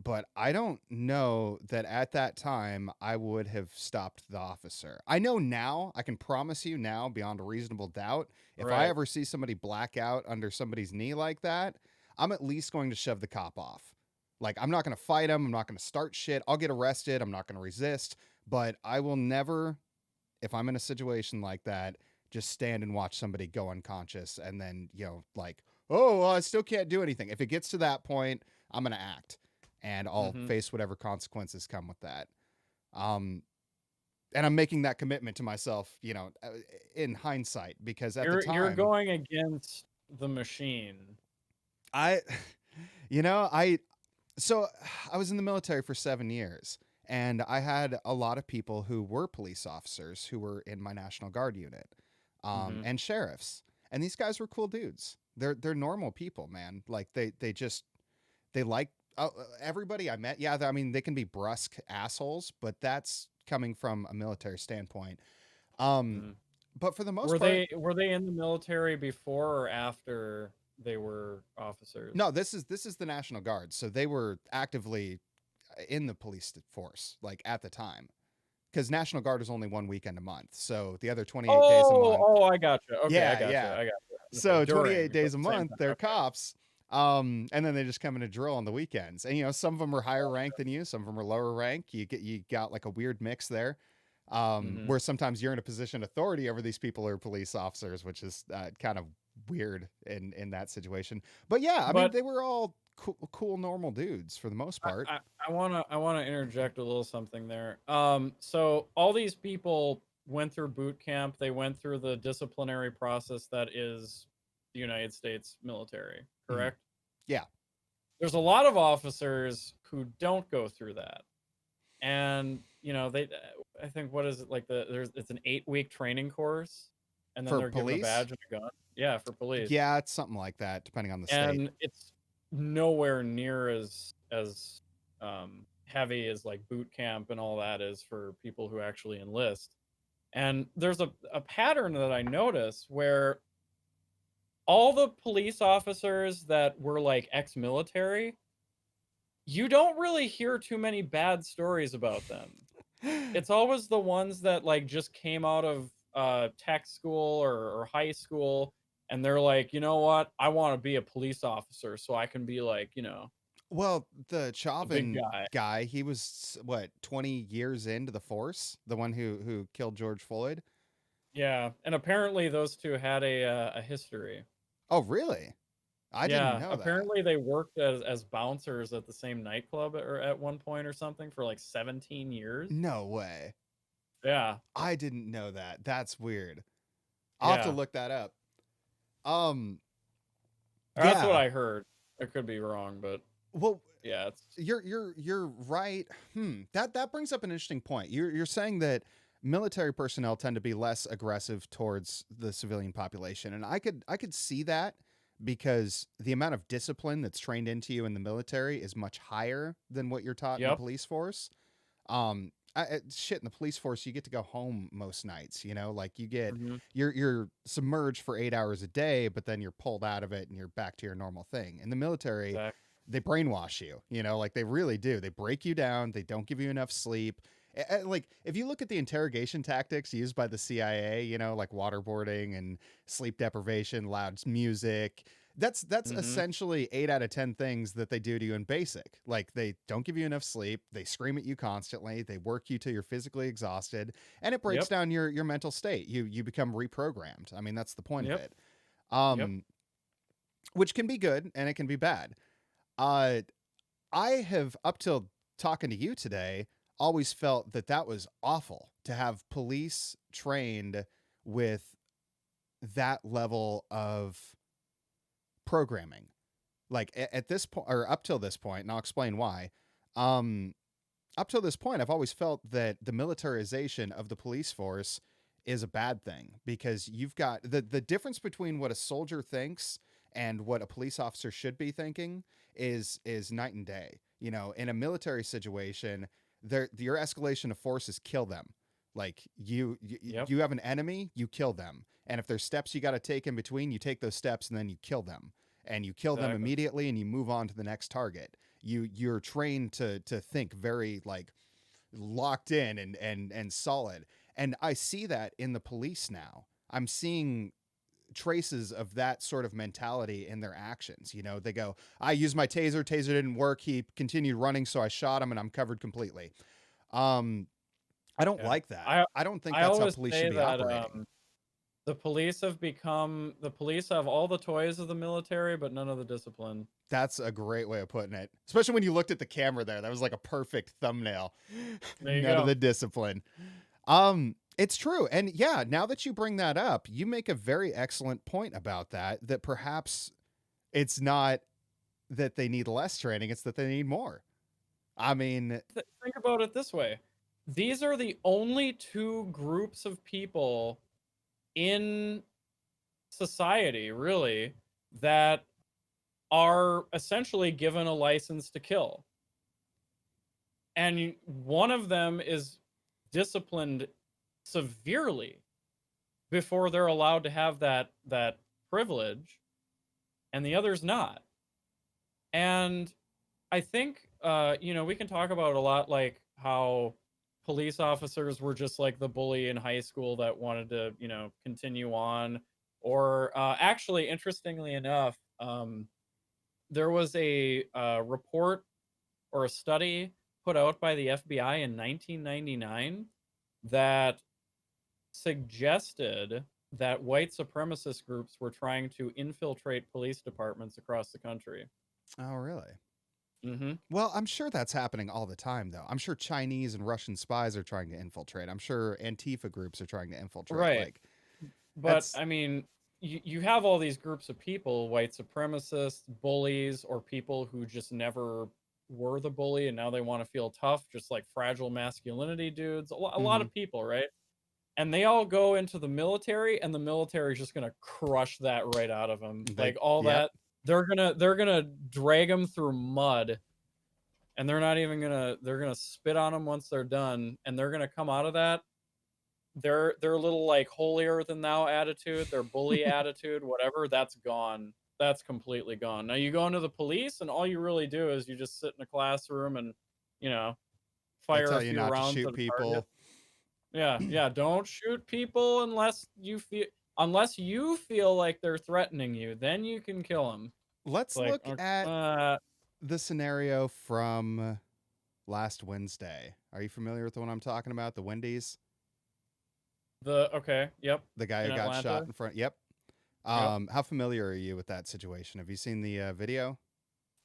But I don't know that at that time I would have stopped the officer. I know now, I can promise you now, beyond a reasonable doubt, if I Right. ever see somebody black out under somebody's knee like that, I'm at least going to shove the cop off. Like, I'm not going to fight him. I'm not going to start shit. I'll get arrested. I'm not going to resist. But I will never, if I'm in a situation like that, just stand and watch somebody go unconscious and then, like, oh, well, I still can't do anything. If it gets to that point, I'm going to act and I'll Hmm. face whatever consequences come with that. Um, and I'm making that commitment to myself, in hindsight, because at the You're time, going against the machine. I, you know, I, so I was in the military for 7 years and I had a lot of people who were police officers who were in my National Guard unit, Hmm. and sheriffs. And these guys were cool dudes. They're normal people, man. Like they like everybody I met. Yeah, I mean they can be brusque assholes, but that's coming from a military standpoint. Um, Hmm. but for the most part, Were they in the military before or after they were officers? no. This is the National Guard, so they were actively in the police force like at the time. Because National Guard is only one weekend a month, so the other 28 days a Oh, month. I gotcha. Okay, I Yeah, gotcha. yeah. I gotcha. Okay, So during 28 at the days a same month, time. they're Okay. cops. And then they just come in a drill on the weekends. And some of them are higher rank than you, some of them are lower rank. You got like a weird mix there. Hmm. Where sometimes you're in a position of authority over these people who are police officers, which is kind of weird in that situation. But yeah, I mean But they were all cool normal dudes for the most I, part. I, I wanna interject a little something there. So all these people went through boot camp. They went through the disciplinary process that is the United States military. Mhm. Correct? Yeah. There's a lot of officers who don't go through that, and they. I think what is it like it's an 8-week training course, and then For they're given a police, badge and a gun. Yeah, for police, yeah, it's something like that, depending on the state. and it's nowhere near as heavy as like boot camp and all that is for people who actually enlist. And there's a pattern that I notice where all the police officers that were like ex-military, you don't really hear too many bad stories about them. It's always the ones that like just came out of tech school or high school, and they're like, you know what, I want to be a police officer so I can be like, Well, the the big Chauvin guy. guy, he was what, 20 years into the force, the one who killed George Floyd. Yeah, and apparently those two had a history. Oh, really? I didn't Yeah, know that. apparently they worked as bouncers at the same nightclub or at one point or something for like 17 years. No way. Yeah, I didn't know that. That's weird. I'll have to yeah. look that up. Um, Or that's what yeah. I heard. I could be wrong, but Well, yeah, it's you're right. That brings up an interesting point. You're saying that military personnel tend to be less aggressive towards the civilian population, and I could see that because the amount of discipline that's trained into you in the military is much higher than what you're taught in the yep. police force. Shit, in the police force, you get to go home most nights. Like Hmm. you're submerged for 8 hours a day, but then you're pulled out of it and you're back to your normal thing. In the military, Exactly. they brainwash you. Like they really do. They break you down. They don't give you enough sleep. Like if you look at the interrogation tactics used by the CIA, like waterboarding and sleep deprivation, loud music, that's Hmm. essentially 8 out of 10 things that they do to you in basic. Like they don't give you enough sleep, they scream at you constantly, they work you till you're physically exhausted, and it breaks Yep. down your mental state. You become reprogrammed. I mean, that's the point of Yep. it. Yep. Um, which can be good and it can be bad. Uh, I have, up till talking to you today, always felt that was awful to have police trained with that level of programming. Like at this point, or up till this point, and I'll explain why. Um, Up till this point, I've always felt that the militarization of the police force is a bad thing because you've got the difference between what a soldier thinks and what a police officer should be thinking is night and day. In a military situation, your escalation of force is kill them. Like Yep. you have an enemy, you kill them. And if there's steps you got to take in between, you take those steps and then you kill them. And you kill them Exactly. immediately and you move on to the next target. You're trained to think very like locked in and solid. And I see that in the police now. I'm seeing traces of that sort of mentality in their actions. You know, they go, I used my taser didn't work, he continued running, so I shot him and I'm covered completely. um I don't Yeah. like that. I I don't think I that's how always police should say be that operating. the police have all the toys of the military, but none of the discipline. That's a great way of putting it, especially when you looked at the camera there. That was like a perfect thumbnail. There you None of go. the discipline. It's true. And yeah, now that you bring that up, you make a very excellent point about that, that perhaps it's not that they need less training, it's that they need more. I mean, Think about it this way. These are the only two groups of people in society, really, that are essentially given a license to kill. And one of them is disciplined severely before they're allowed to have that privilege, and the other's not. And I think we can talk about a lot, like how police officers were just like the bully in high school that wanted to, continue on. Or actually, interestingly enough, there was a report or a study put out by the FBI in 1999 that suggested that white supremacist groups were trying to infiltrate police departments across the country. oh, really? Hmm. Well, I'm sure that's happening all the time, though. I'm sure Chinese and Russian spies are trying to infiltrate. I'm sure Antifa groups are trying to infiltrate. Right. Like, But that's. I mean, you have all these groups of people, white supremacists, bullies, or people who just never were the bully and now they want to feel tough, just like fragile masculinity dudes. A lot Mm-hmm. of people, right? And they all go into the military, and the military is just gonna crush that right out of them. They, Like all yep. that, they're gonna drag them through mud, and they're gonna spit on them once they're done, and they're gonna come out of that their little like holier than thou attitude, their bully attitude, whatever, that's gone. That's completely gone. Now you go into the police and all you really do is you just sit in a classroom and, you know, They fire tell a you few not to rounds shoot at a target. people. Yeah, yeah, don't shoot people unless you feel like they're threatening you, then you can kill them. It's Let's like, look at uh, the scenario from last Wednesday. Are you familiar with the one I'm talking about? The Wendy's? okay, yep, The guy in who got shot Atlanta. in front. Yep. Yep. How familiar are you with that situation? Have you seen the video?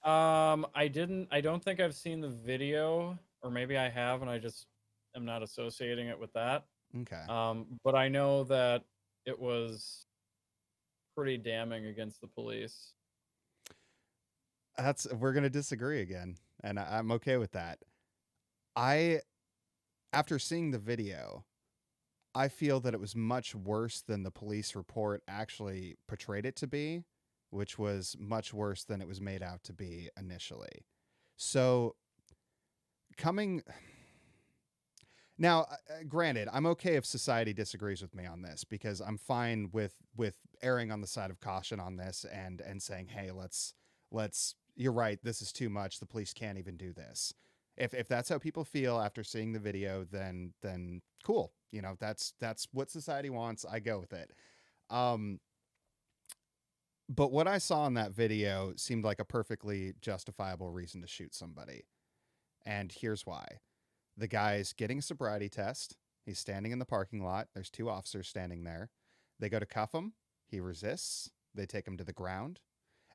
I don't think I've seen the video, or maybe I have and I just am not associating it with that. Okay. But I know that it was pretty damning against the police. That's we're gonna disagree again, and I'm okay with that. I After seeing the video, I feel that it was much worse than the police report actually portrayed it to be, which was much worse than it was made out to be initially. So coming now, granted, I'm okay if society disagrees with me on this because I'm fine with erring on the side of caution on this and saying, hey, let's you're right, this is too much. The police can't even do this. If that's how people feel after seeing the video, then cool. You know, that's what society wants. I go with it. Um, but what I saw in that video seemed like a perfectly justifiable reason to shoot somebody. And here's why. The guy's getting a sobriety test. He's standing in the parking lot. There's two officers standing there. They go to cuff him. He resists. They take him to the ground.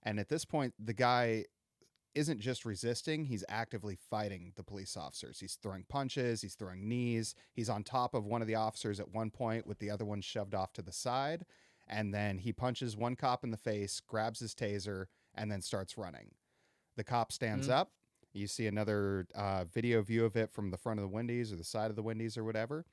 And at this point, the guy isn't just resisting, he's actively fighting the police officers. He's throwing punches, he's throwing knees. He's on top of one of the officers at one point with the other one shoved off to the side. And then he punches one cop in the face, grabs his taser, and then starts running. The cop stands Mm, up. You see another video view of it from the front of the Wendy's or the side of the Wendy's or whatever.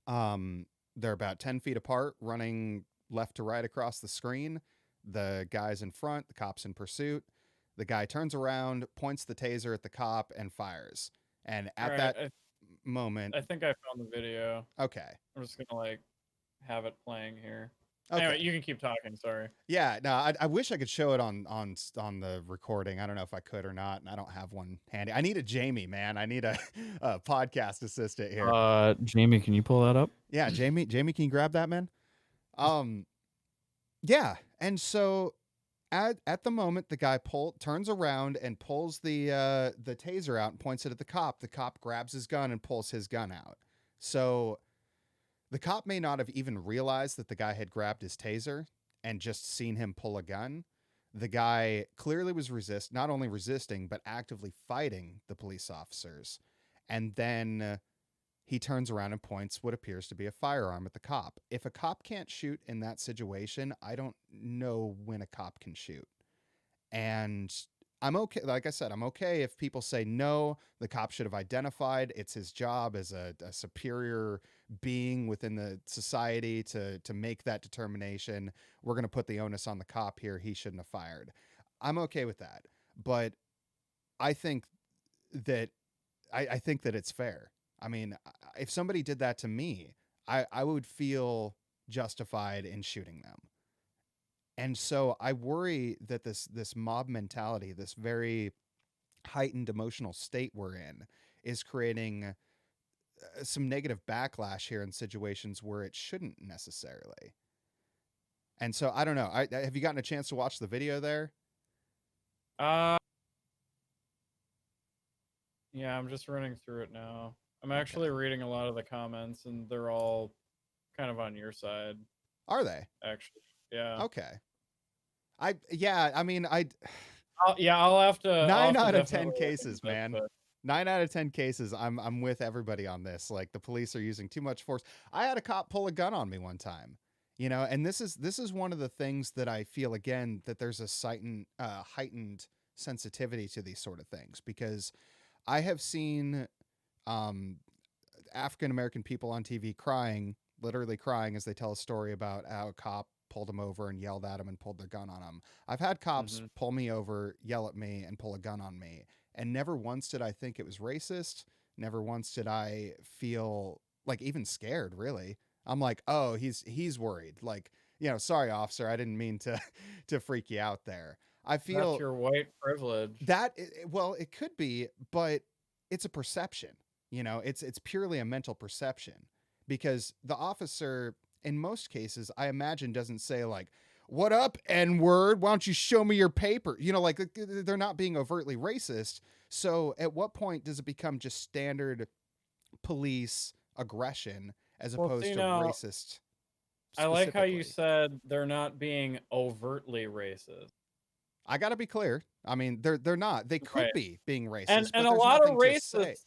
They're about 10 feet apart, running left to right across the screen. The guy's in front, the cop's in pursuit. The guy turns around, points the taser at the cop, and fires. And all at right. that, moment. I think I found the video. Okay. I'm just gonna like have it playing here. Anyway, Okay. you can keep talking. Sorry. Yeah, no, I wish I could show it on the recording. I don't know if I could or not, and I don't have one handy. I need a Jamie, man. I need a, a podcast assistant here. Jamie, can you pull that up? Yeah, Jamie, can you grab that, man? Um, yeah, and so at the moment, the guy turns around and pulls the taser out and points it at the cop. The cop grabs his gun and pulls his gun out. So the cop may not have even realized that the guy had grabbed his taser and just seen him pull a gun. The guy clearly was not only resisting, but actively fighting the police officers. And then he turns around and points what appears to be a firearm at the cop. If a cop can't shoot in that situation, I don't know when a cop can shoot. And I'm okay. Like I said, I'm okay if people say no, the cop should have identified. It's his job as a superior being within the society to make that determination. We're going to put the onus on the cop here. He shouldn't have fired. I'm okay with that. But I think that I think that it's fair. I mean, if somebody did that to me, I would feel justified in shooting them. And so I worry that this mob mentality, this very heightened emotional state we're in, is creating some negative backlash here in situations where it shouldn't necessarily. And so I don't know. Have you gotten a chance to watch the video there? Uh, yeah, I'm just running through it now. I'm actually Okay. reading a lot of the comments, and they're all kind of on your side, Are they? actually. Yeah. Okay. Yeah, I mean, I'll have to. I'll nine have to out of definitely 10 look into cases, this, man. but 9 out of 10 cases, I'm with everybody on this. Like the police are using too much force. I had a cop pull a gun on me one time, and this is one of the things that I feel again that there's a heightened sensitivity to these sort of things because I have seen um, African American people on TV crying, literally crying as they tell a story about how a cop pulled them over and yelled at them and pulled their gun on them. I've had cops mhm. pull me over, yell at me, and pull a gun on me. And never once did I think it was racist. Never once did I feel like even scared, really. I'm like, oh, he's worried. Like, sorry, officer, I didn't mean to to freak you out there. I That's feel your white privilege. well, it could be, but it's a perception. It's purely a mental perception because the officer in most cases I imagine doesn't say like, what up, n-word, why don't you show me your paper, like they're not being overtly racist. So at what point does it become just standard police aggression as Well, opposed see to now, racist I like how you specifically? said they're not being overtly racist. I got to be clear. I mean, they're not. They could Right. be being And racist, and but a there's lot of nothing to say. racists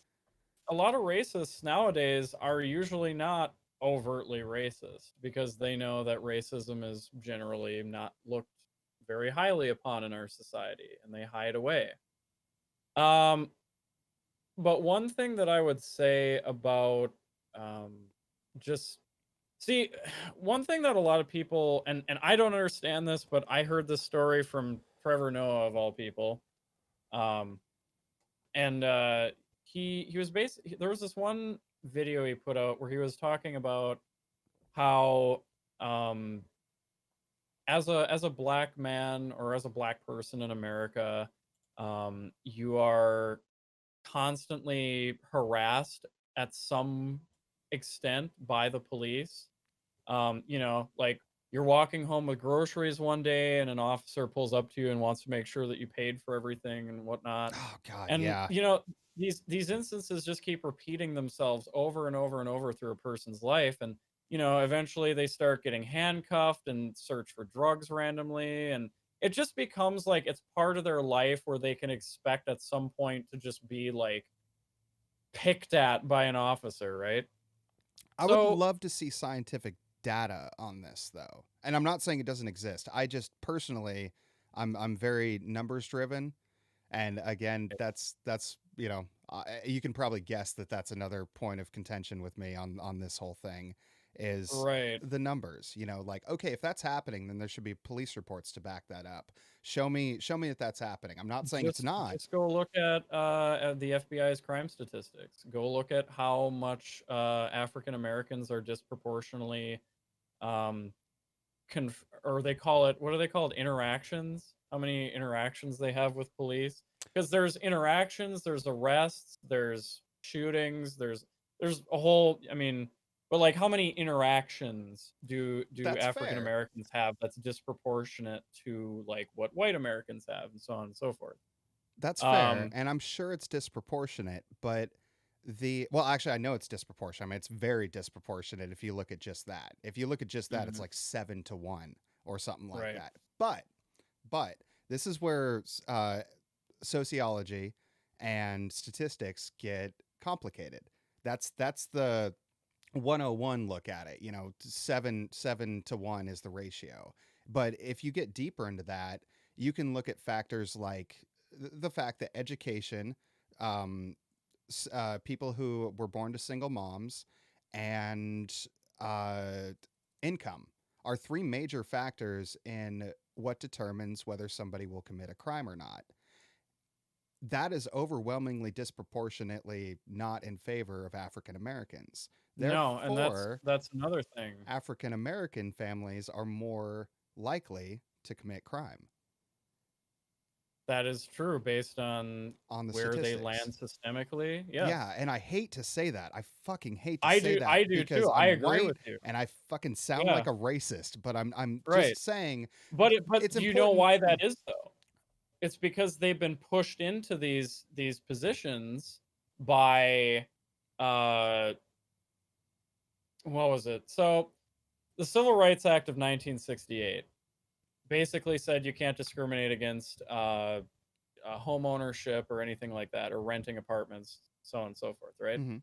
a lot of racists nowadays are usually not overtly racist because they know that racism is generally not looked very highly upon in our society and they hide away. Um, but one thing that I would say about um, just see one thing that a lot of people and I don't understand this, but I heard this story from Trevor Noah of all people. Um, and he was there was this one video he put out where he was talking about how um as a black man or as a black person in America, you are constantly harassed at some extent by the police. Like you're walking home with groceries one day and an officer pulls up to you and wants to make sure that you paid for everything and whatnot. Oh God, And yeah. these instances just keep repeating themselves over and over and over through a person's life. And eventually they start getting handcuffed and search for drugs randomly, and it just becomes like it's part of their life where they can expect at some point to just be like picked at by an officer, right? I would So love to see scientific data on this though. And I'm not saying it doesn't exist. I just personally I'm very numbers driven, and again, that's you can probably guess that that's another point of contention with me on this whole thing is Right. the numbers. Like, okay, if that's happening, then there should be police reports to back that up. Show me that that's happening. I'm not saying it's not. Just go look at the FBI's crime statistics. Go look at how much African Americans are disproportionately um or they call it, what are they called, interactions, how many interactions they have with police, because there's interactions, there's arrests, there's shootings, there's a whole, I mean, but like how many interactions do That's African fair. Americans have that's disproportionate to like what white Americans have, and so on and so forth. That's fair, um and I'm sure it's disproportionate, but well, actually, I know it's disproportionate. I mean, it's very disproportionate if you look at just that. If you look at just that, it's mhm, like 7 to 1 or something like right. that. But this is where sociology and statistics get complicated. That's the 101 look at it. 7 to 1 is the ratio. But if you get deeper into that, you can look at factors like the fact that education, um, people who were born to single moms, and uh, income are three major factors in what determines whether somebody will commit a crime or not. That is overwhelmingly disproportionately not in favor of African Americans. No, and Therefore, that's another thing. African American families are more likely to commit crime That is true based on on the where they statistics. land systemically. Yeah, Yes. and I hate to say that. I fucking hate to say that I do because too. I I'm agree white with you. and I fucking sound Yeah, like a racist, but I'm right. just saying But it's do you know important. why that is though? It's because they've been pushed into these positions by uh what was it? So the Civil Rights Act of 1968 basically said you can't discriminate against home ownership or anything like that, or renting apartments, so on and so forth, right? Mhm.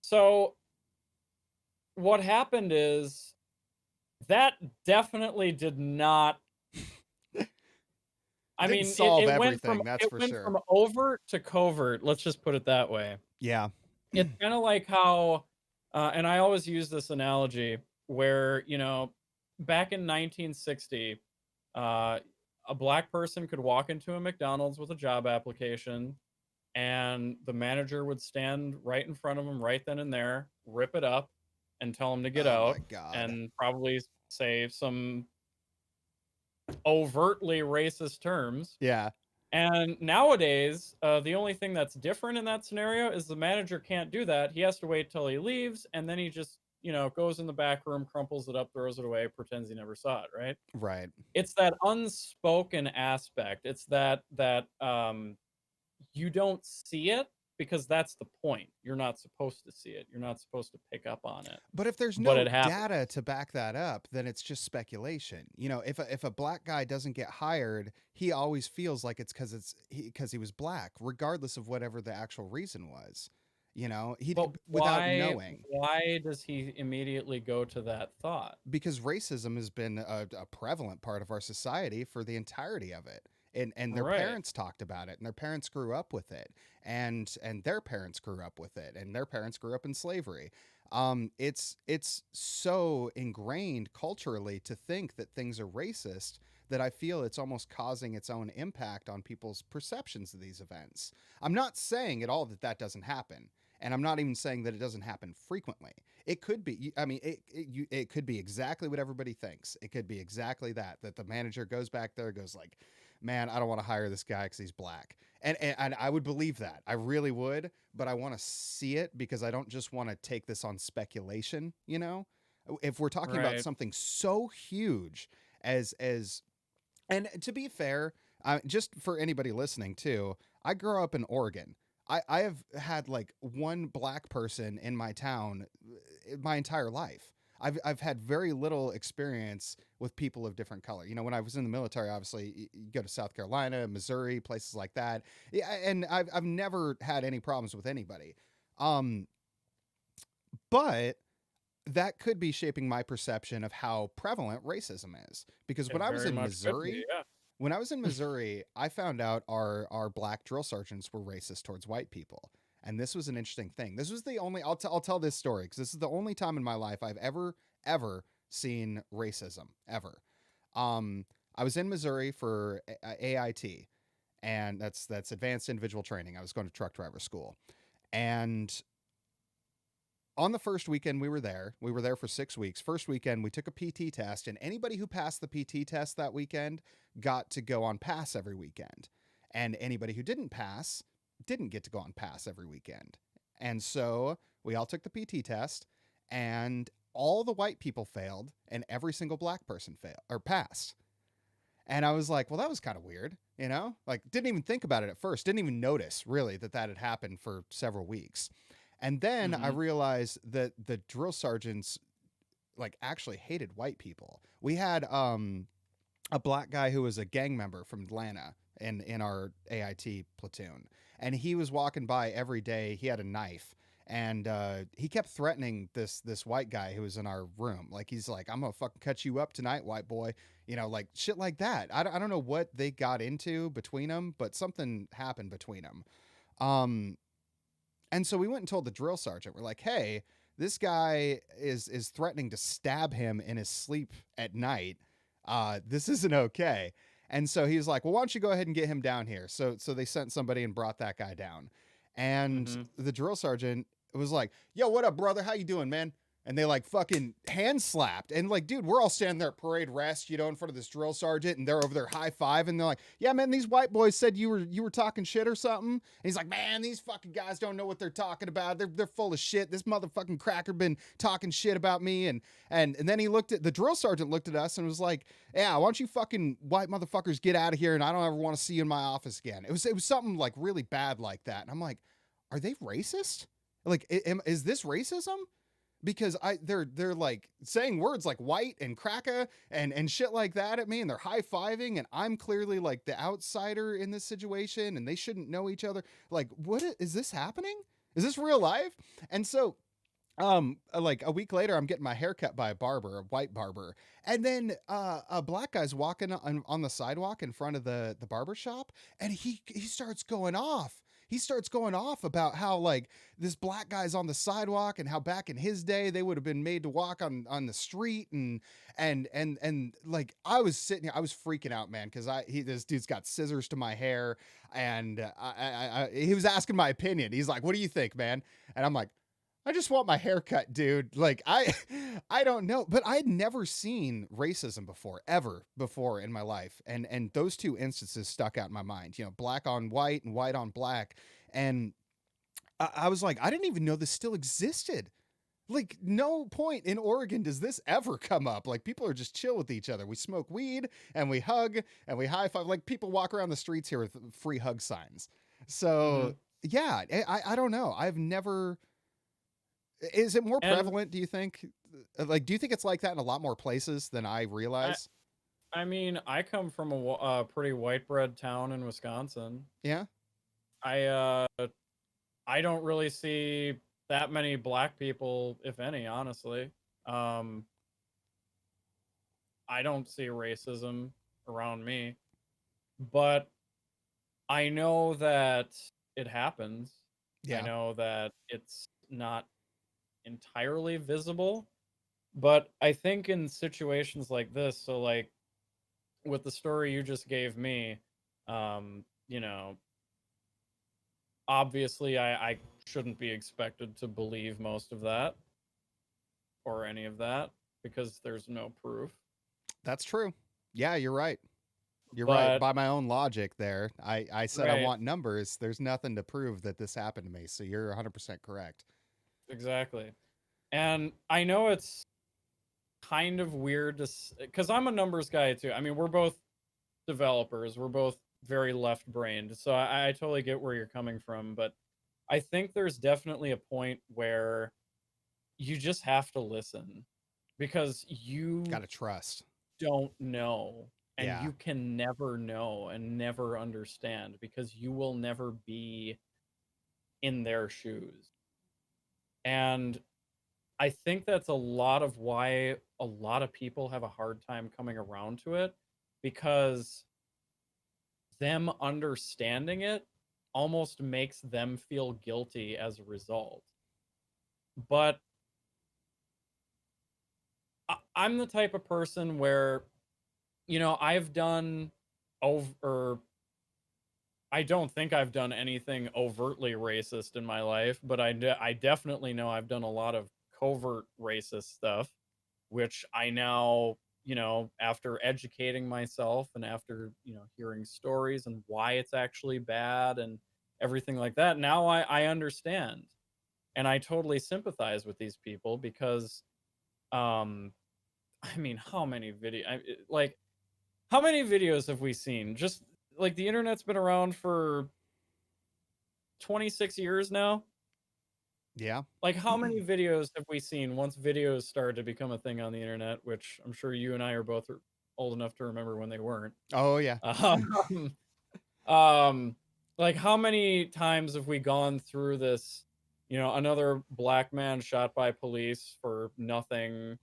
So what happened is that definitely did not, I Didn't mean, solve everything, that's it for went sure. from overt to covert, let's just put it that way. Yeah. It's kinda like how and I always use this analogy where, back in 1960, uh, a black person could walk into a McDonald's with a job application, and the manager would stand right in front of him right then and there, rip it up, and tell him to get Oh my out, god. and probably say some overtly racist terms. Yeah. And nowadays, the only thing that's different in that scenario is the manager can't do that. He has to wait till he leaves, and then he just, goes in the back room, crumples it up, throws it away, pretends he never saw it, right? Right. It's that unspoken aspect. It's that you don't see it because that's the point. You're not supposed to see it. You're not supposed to pick up on it, But if there's but no it happens. data to back that up, then it's just speculation. If a black guy doesn't get hired, he always feels like it's because he was black, regardless of whatever the actual reason was. He But without knowing, why does he immediately go to that thought? because racism has been a prevalent part of our society for the entirety of it. And their Right. parents talked about it, and their parents grew up with it, and their parents grew up with it, and their parents grew up in slavery. It's so ingrained culturally to think that things are racist that I feel it's almost causing its own impact on people's perceptions of these events. I'm not saying at all that that doesn't happen, and I'm not even saying that it doesn't happen frequently. It could be. I mean, it could be exactly what everybody thinks. It could be exactly that the manager goes back there, goes like, "Man, I don't want to hire this guy because he's black," and I would believe that. I really would, but I want to see it because I don't just want to take this on speculation. If we're talking about Right. something so huge as and to be fair, just for anybody listening too, I grew up in Oregon. I have had like one black person in my town my entire life. I've had very little experience with people of different color. When I was in the military, obviously you go to South Carolina, Missouri, places like that. Yeah, and I've never had any problems with anybody. Um, but that could be shaping my perception of how prevalent racism is. Because It very much could be, yeah. when I was in Missouri, I found out our black drill sergeants were racist towards white people. And this was an interesting thing. This was the only I'll tell this story because this is the only time in my life I've ever seen racism ever. Um, I was in Missouri for AIT, and that's advanced individual training. I was going to truck driver school, and on the first weekend we were there for 6 weeks. First weekend, we took a PT test, and anybody who passed the PT test that weekend got to go on pass every weekend. And anybody who didn't pass didn't get to go on pass every weekend. And so we all took the PT test, and all the white people failed, and every single black person failed or passed. And I was like, well, that was kind of weird, you know? Like, didn't even think about it at first, didn't even notice really that had happened for several weeks. And then I Mm-hmm. realized that the drill sergeants like actually hated white people. We had a black guy who was a gang member from Atlanta in our AIT platoon, and he was walking by every day. He had a knife, and he kept threatening this white guy who was in our room. Like he's like, "I'm gonna fucking cut you up tonight, white boy." You know, like shit like that. I don't know what they got into between them, but something happened between them. Um, and so we went and told the drill sergeant, we're like, hey, this guy is threatening to stab him in his sleep at night. This isn't okay. And so he was like, well, why don't you go ahead and get him down here? So they sent somebody and brought that guy down. And Mm-hmm. the drill sergeant was like, yo, what up, brother? How you doing, man? And they like fucking hand slapped. And like, dude, we're all standing there at parade rest, you know, in front of this drill sergeant, and they're over there high five, and they're like, yeah, man, these white boys said you were talking shit or something. And he's like, man, these fucking guys don't know what they're talking about. They're full of shit. This motherfucking cracker been talking shit about me. And then he looked at the drill sergeant, looked at us and was like, yeah, why don't you fucking white motherfuckers get out of here, and I don't ever want to see you in my office again. It was something like really bad like that. And I'm like, are they racist? Like, is this racism? Because they're like saying words like white and cracker and shit like that at me, and they're high-fiving, and I'm clearly like the outsider in this situation, and they shouldn't know each other. Like, what is this happening? Is this real life? And so like a week later, I'm getting my hair cut by a barber, a white barber, and then a black guy's walking on the sidewalk in front of the barber shop, and he starts going off. He starts going off about how like this black guy's on the sidewalk, and how back in his day they would have been made to walk on the street, and like I was sitting here, I was freaking out, man, because this dude's got scissors to my hair, and he was asking my opinion. He's like, "What do you think, man?" And I'm like, I just want my haircut, dude. Like I don't know, but I had never seen racism before, ever before in my life. And those two instances stuck out in my mind, you know, black on white and white on black. And I was like, I didn't even know this still existed. Like, no point in Oregon does this ever come up. Like, people are just chill with each other. We smoke weed and we hug and we high five. Like, people walk around the streets here with free hug signs. Mm-hmm. So yeah, I don't know. I've never. Is it more And prevalent, do you think? Like, do you think it's like that in a lot more places than I I realize? I mean, I come from a pretty white bread town in Wisconsin. Yeah. I I don't really see that many black people, if any, honestly. Um, I don't see racism around me, but I know that it happens. I Yeah. know that it's not entirely visible, but I think in situations like this, so like with the story you just gave me, you know, obviously I shouldn't be expected to believe most of that or any of that because there's no proof. That's true. Yeah, you're right. You're right. But By my own logic there, I said I right, want numbers. There's nothing to prove that this happened to me. So you're 100% correct. exactly. And I know it's kind of weird to because I'm a numbers guy too. I mean, we're both developers. We're both very left brained. So I totally get where you're coming from, but I think there's definitely a point where you just have to listen because Got you to trust. don't know and Yeah. you can never know and never understand because you will never be in their shoes. And I think that's a lot of why a lot of people have a hard time coming around to it because them understanding it almost makes them feel guilty as a result. But I'm the type of person where, I've done over, I don't think I've done anything overtly racist in my life, but I definitely know I've done a lot of covert racist stuff, which I now, after educating myself and after, hearing stories and why it's actually bad and everything like that, now I understand. And I totally sympathize with these people because, um, I mean, how many like, how many videos have we seen? Just like the internet's been around for 26 years now. Yeah. Like, how many videos have we seen once videos started to become a thing on the internet, which I'm sure you and I are both old enough to remember when they weren't. Oh yeah. Um, um, like, how many times have we gone through this, another black man shot by police for nothing,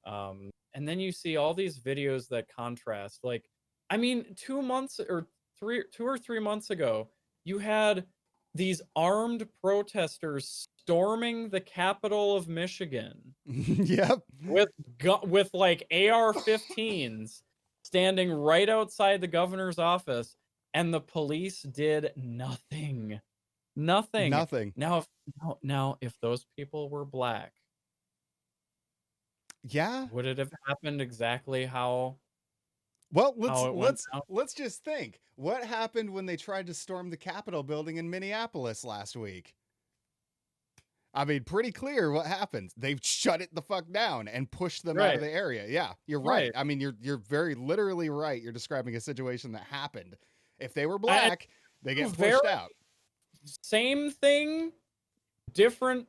and then you see all these videos that contrast. Like, I mean, 2 months or 2 or 3 months ago, you had these armed protesters storming the capital of Michigan Yep. with with like AR-15s standing right outside the governor's office, and the police did nothing. Nothing. Nothing. Now, if those people were black, Yeah. would it have happened exactly Well, how it went down? let's just think. What happened when they tried to storm the Capitol building in Minneapolis last week? I mean, pretty clear what happened. They shut it the fuck down and pushed them out of Right, the area. Yeah, you're right. right. I mean, you're very literally right. You're describing a situation that happened. If they were And black, they get very pushed out. same thing, different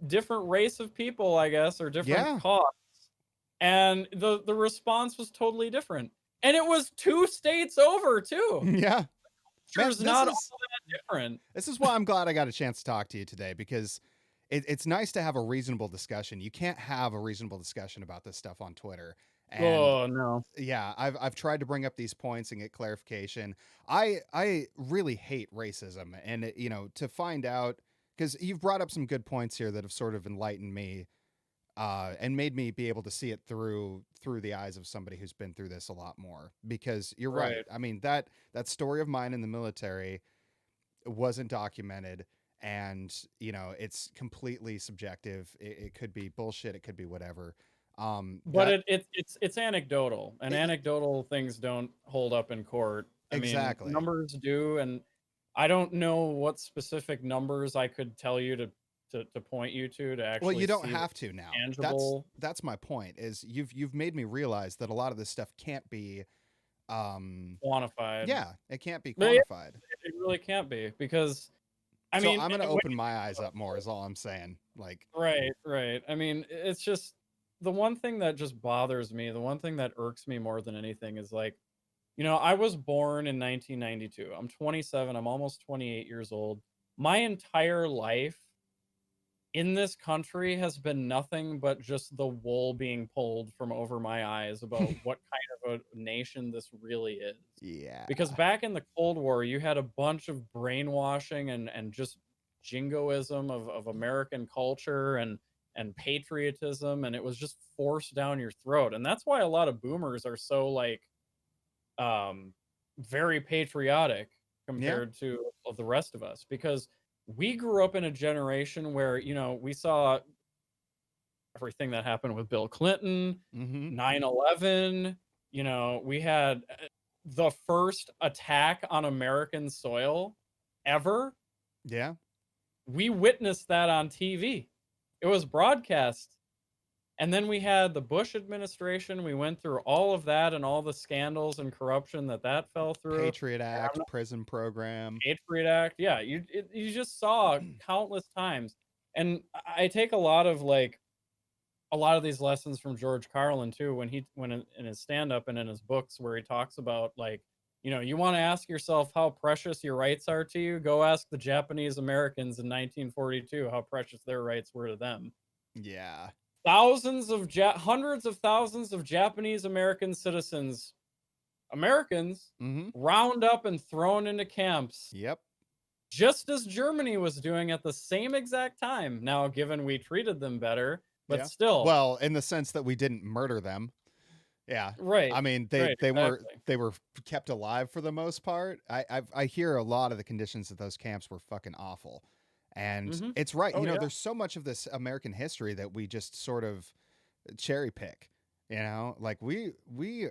different race of people, I guess, or different Yeah. cause. And the response was totally different. And it was 2 states over too. Yeah. Man, Culture's not all that different. this is why I'm glad I got a chance to talk to you today, because it's nice to have a reasonable discussion. You can't have a reasonable discussion about this stuff on Twitter. And Oh, no. yeah, I've tried to bring up these points and get clarification. I really hate racism, and to find out, because you've brought up some good points here that have sort of enlightened me, and made me be able to see it through the eyes of somebody who's been through this a lot more. Because you're right. Right. I mean, that story of mine in the military wasn't documented, and it's completely subjective. It could be bullshit. It could be whatever. But That it's anecdotal, and it, anecdotal things don't hold up in court. I mean, exactly. numbers do, and I don't know what specific numbers I could tell you to point you to Well, actually you don't see the have to now. tangible That's my point. Is you've made me realize that a lot of this stuff can't be. quantified. Yeah, it can't be But yeah, quantified. it really can't be because I So mean, I'm gonna open my eyes up more. Is all I'm saying. Like, right, right. I mean, it's just the one thing that just bothers me, the one thing that irks me more than anything is like, I was born in 1992. I'm 27. I'm almost 28 years old. My entire life in this country has been nothing but just the wool being pulled from over my eyes about what kind of a nation this really is. yeah, Because back in the Cold War, you had a bunch of brainwashing and just jingoism of American culture and patriotism, and it was just forced down your throat. And that's why a lot of boomers are so like um very patriotic yeah, compared to the rest of us, because we grew up in a generation where we saw everything that happened with Bill Clinton, mm-hmm, 9/11. We had the first attack on American soil ever. yeah. We witnessed that on TV. It was broadcast. And then we had the Bush administration. We went through all of that and all the scandals and corruption that fell through. Patriot And Act, prison program. Patriot Act. Yeah, you just saw countless times. And I take a lot of these lessons from George Carlin too, when in his stand up and in his books, where he talks about like, you want to ask yourself how precious your rights are to you, go ask the Japanese Americans in 1942 how precious their rights were to them. Yeah. Hundreds of thousands of Japanese American citizens, Americans, Mm-hmm. round up and thrown into camps Yep. just as Germany was doing at the same exact time. Now, given we treated them better, but Yeah. still, Well, in the sense that we didn't murder them. Yeah. right, I mean, right, exactly. they were kept alive for the most part. I hear a lot of the conditions at those camps were fucking awful. And Mm-hmm. it's right. Oh yeah, There's so much of this American history that we just sort of cherry pick. Like we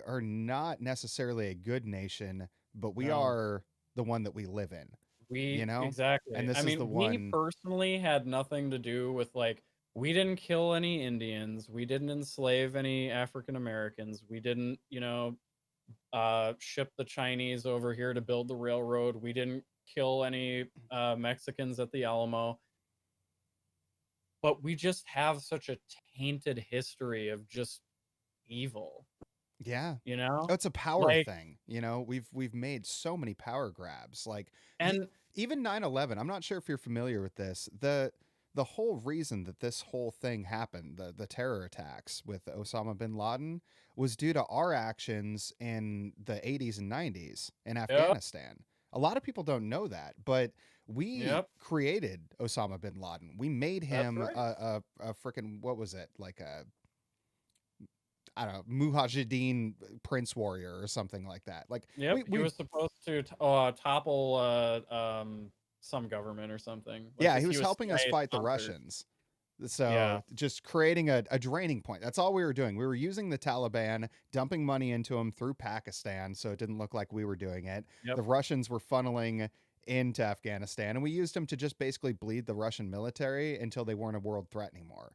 are not necessarily a good nation, but we no. are the one that we live in, And Exactly. I this is the mean, we one. personally had nothing to do with like we didn't kill any Indians, we didn't enslave any African Americans, we didn't, ship the Chinese over here to build the railroad, we didn't kill any Mexicans at the Alamo, but we just have such a tainted history of just evil, Yeah. you know? Oh, it's a power Like thing. We've made so many power grabs. Like and even 9/11. I'm not sure if you're familiar with this. The whole reason that this whole thing happened, the terror attacks with Osama bin Laden, was due to our actions in the 80s and 90s in yep, Afghanistan. A lot of people don't know that, but we yep, created Osama bin Laden. We made that's him right. a freaking, what was it? Like a, I don't know, Mujahideen prince warrior or something like that. Like Yep, he we was supposed to topple some government or something. Like yeah, this, he he was was helping us CIA fight the sponsored. Russians. So Yeah. just creating a draining point. That's all we were doing. We were using the Taliban, dumping money into them through Pakistan, so it didn't look like we were doing it. Yep. The Russians were funneling into Afghanistan, and we used them to just basically bleed the Russian military until they weren't a world threat anymore.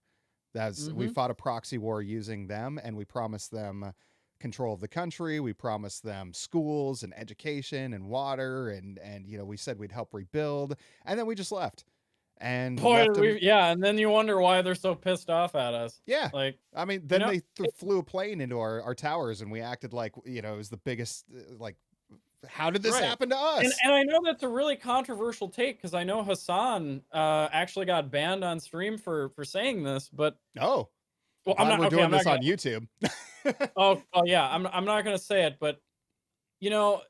We Mm-hmm. fought a proxy war using them, and we promised them control of the country. We promised them schools and education and water, and we said we'd help rebuild, and then we just Boy, left did them. yeah, and then you wonder why they're so pissed off at us. Yeah. Like, I mean, you then know, they flew a plane into our towers, and we acted like it was the biggest. Like, how did this right. happen to And us? and I know that's a really controversial take because I know Hassan actually got banned on stream for saying this, but Oh, well, I'm glad not we're okay. doing I'm not this gonna. on YouTube. Oh yeah, I'm not gonna say it, but you know,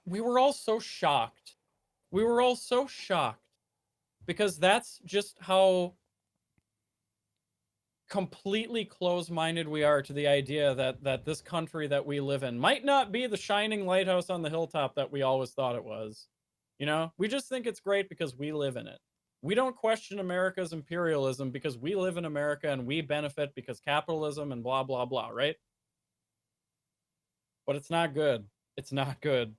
we were all so shocked. We were all so shocked because that's just how completely close-minded we are to the idea that this country that we live in might not be the shining lighthouse on the hilltop that we always thought it was. We just think it's great because we live in it. We don't question America's imperialism because we live in America and we benefit because capitalism and blah blah blah, right? But it's not good. It's not good.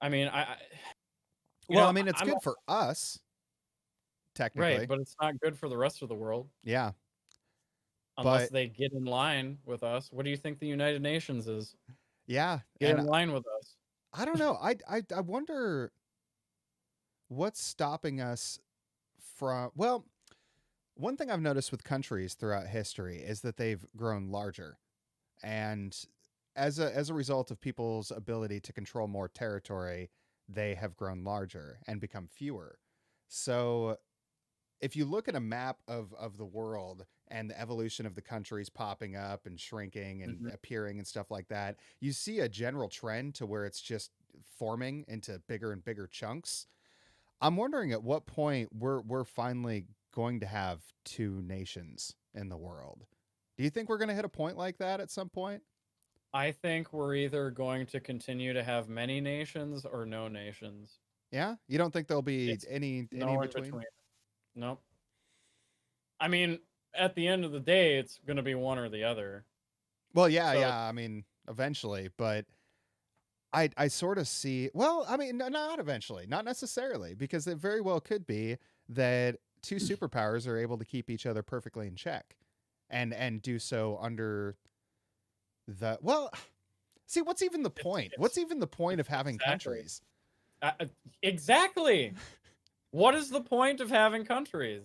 I mean, Well, I mean, it's I'm good for us right, technically. but it's not good for the rest of the world Yeah, unless but they get in line with us. What do you think the United Nations is? yeah, Get and in line with us. I don't know. I wonder what's stopping us from. Well, one thing I've noticed with countries throughout history is that they've grown larger, and as a result of people's ability to control more territory, they have grown larger and become fewer. So if you look at a map of the world and the evolution of the countries popping up and shrinking and Mhm. appearing and stuff like that, you see a general trend to where it's just forming into bigger and bigger chunks. I'm wondering at what point we're finally going to have two nations in the world. Do you think we're going to hit a point like that at some point? I think we're either going to continue to have many nations or no nations. Yeah, you don't think there'll be It's any in no in between? between. Nope. I mean, at the end of the day, it's going to be one or the other. Well, yeah, So, yeah. I mean, eventually, but I sort of see. Well, I mean, not eventually, not necessarily, because it very well could be that two superpowers are able to keep each other perfectly in check, and do so under the well. See, what's even the point? What's it's even the point of having exactly. countries? Uh, uh, exactly. What is the point of having countries?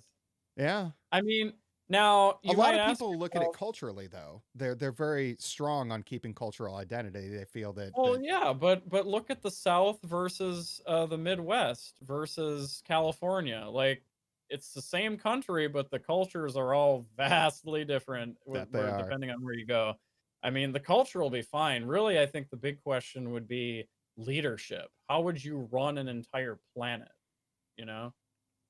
Yeah. I mean, now A you lot might of ask people look at it yourself, culturally, though. They're very strong on keeping cultural identity. They feel well, that yeah, but look at the South versus the Midwest versus California. Like it's the same country, but the cultures are all vastly different they are. depending on where you go. I mean, the culture will be fine. Really, I think the big question would be leadership? How would you run an entire planet? You know,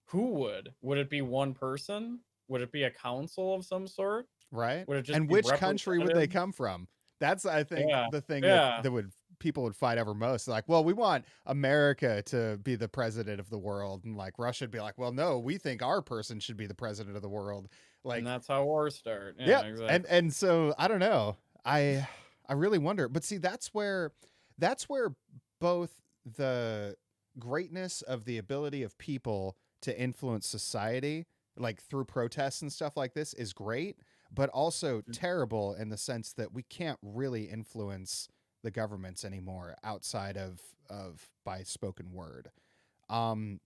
who would? Would it be one person? Would it be a council of some sort? Right? Would it just And be which country would they representatives? come from? That's, I think, Yeah, the thing that yeah, would people would fight over most. Like, well, we want America to be the president of the world, and like Russia would be like, well, no, we think our person should be the president of the world. and Like, that's how wars start. Yeah, yep. exactly. And so I don't know. I really wonder. But see, that's where both the greatness of the ability of people to influence society, like through protests and stuff like this, is great, but also terrible in the sense that we can't really influence the governments anymore outside of by spoken word. Um,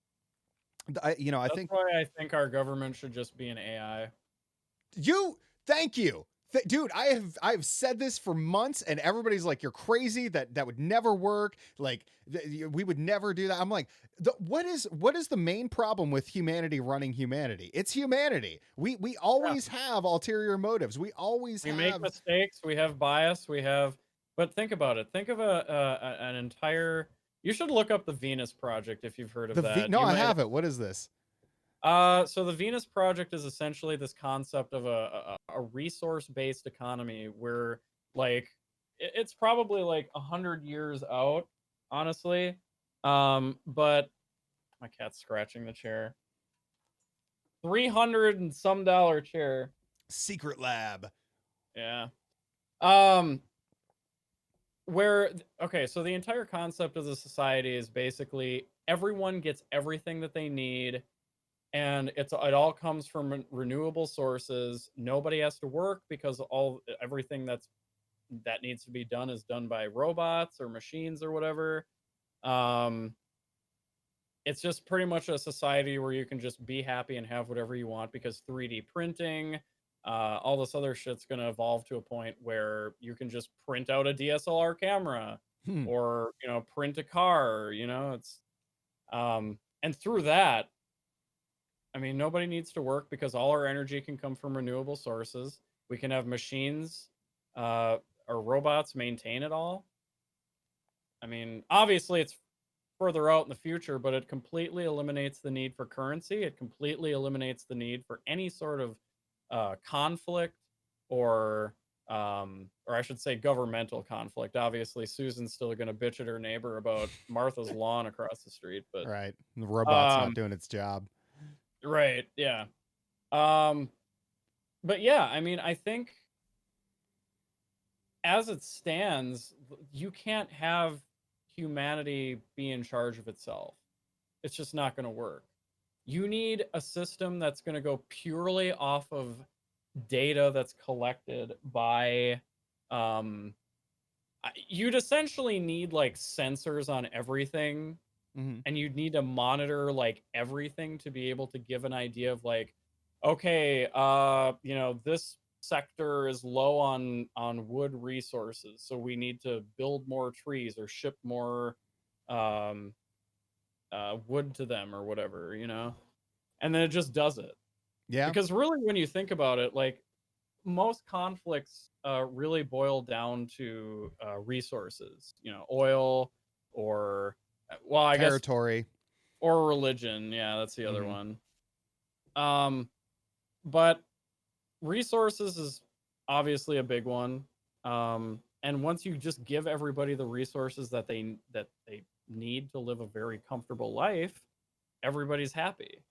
I That's think why I think our government should just be an AI. you thank you. Dude, I've said this for months, and everybody's like, "You're crazy. That would never work. Like, we would never do that." I'm like, what is the main problem with humanity running humanity? It's humanity. We Yeah, always have ulterior motives. We always we make have mistakes. We have bias. We have. But think about it. Think of an entire. You should look up the Venus Project if you've heard of the V. that. No, You I might. have it. What is this? So the Venus Project is essentially this concept of a resource-based economy where, like, it's probably like 100 years out, honestly. But my cat's scratching the chair. 300 and some dollar chair. Secret lab. Yeah. Um, okay, so the entire concept of the society is basically everyone gets everything that they need, and it all comes from renewable sources. Nobody has to work because everything that needs to be done is done by robots or machines or whatever. Um, it's just pretty much a society where you can just be happy and have whatever you want because 3D printing, all this other shit's going to evolve to a point where you can just print out a DSLR camera Hmm. or, print a car, and through that, I mean, nobody needs to work because all our energy can come from renewable sources. We can have machines uh, or robots maintain it all. I mean, obviously, it's further out in the future, but it completely eliminates the need for currency. It completely eliminates the need for any sort of conflict or, or I should say, governmental conflict. Obviously, Susan's still going to bitch at her neighbor about Martha's lawn across the street, but Right. The robot's not um, doing its job. right, yeah. Um, but yeah, I mean, I think as it stands, you can't have humanity be in charge of itself. It's just not going to work. You need a system that's going to go purely off of data that's collected by um you'd essentially need like sensors on everything, Hmm. and you'd need to monitor like everything to be able to give an idea of like, okay, this sector is low on wood resources, so we need to build more trees or ship more um wood to them or whatever, and then it just does it. Yeah. Because really, when you think about it, like most conflicts really boil down to resources, oil or, well, I guess, Territory. or religion. Yeah, that's the other Hmm. one. Um, but resources is obviously a big one. And once you just give everybody the resources that they need to live a very comfortable life, everybody's happy.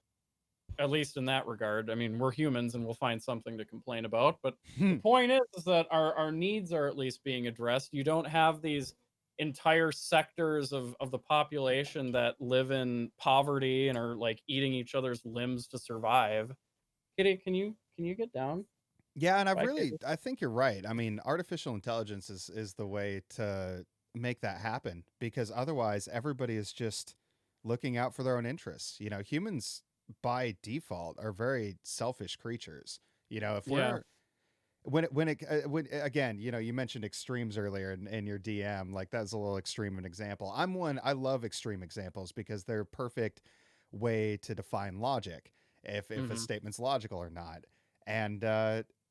At least in that regard. I mean, we're humans and we'll find something to complain about. But the point is that our needs are at least being addressed. You don't have these entire sectors of the population that live in poverty and are like eating each other's limbs to survive. Kitty, can you get down? Yeah, and Bye, Kitty. I think you're right. I mean, artificial intelligence is the way to make that happen because otherwise everybody is just looking out for their own interests. Humans by default are very selfish creatures. If Yeah. we're when again, you mentioned extremes earlier in your DM, like that's a little extreme of an example. I love extreme examples because they're perfect way to define logic if a Hmm. statement's logical or not. And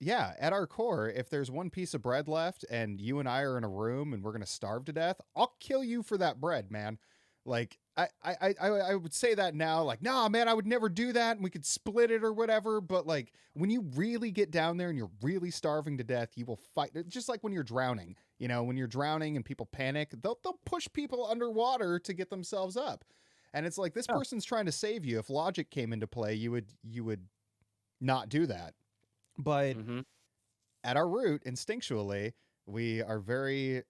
yeah, at our core, if there's one piece of bread left and you and I are in a room and we're gonna starve to death, I'll kill you for that bread, man. Like I would say that now, like, nah, man, I would never do that, and we could split it or whatever. But like, when you really get down there and you're really starving to death, you will fight. Just like when you're drowning, when you're drowning and people panic, they'll push people underwater to get themselves up. And it's like, this Yeah. person's trying to save you. If logic came into play, you would not do that. But Mm-hmm. at our root, instinctually, we are very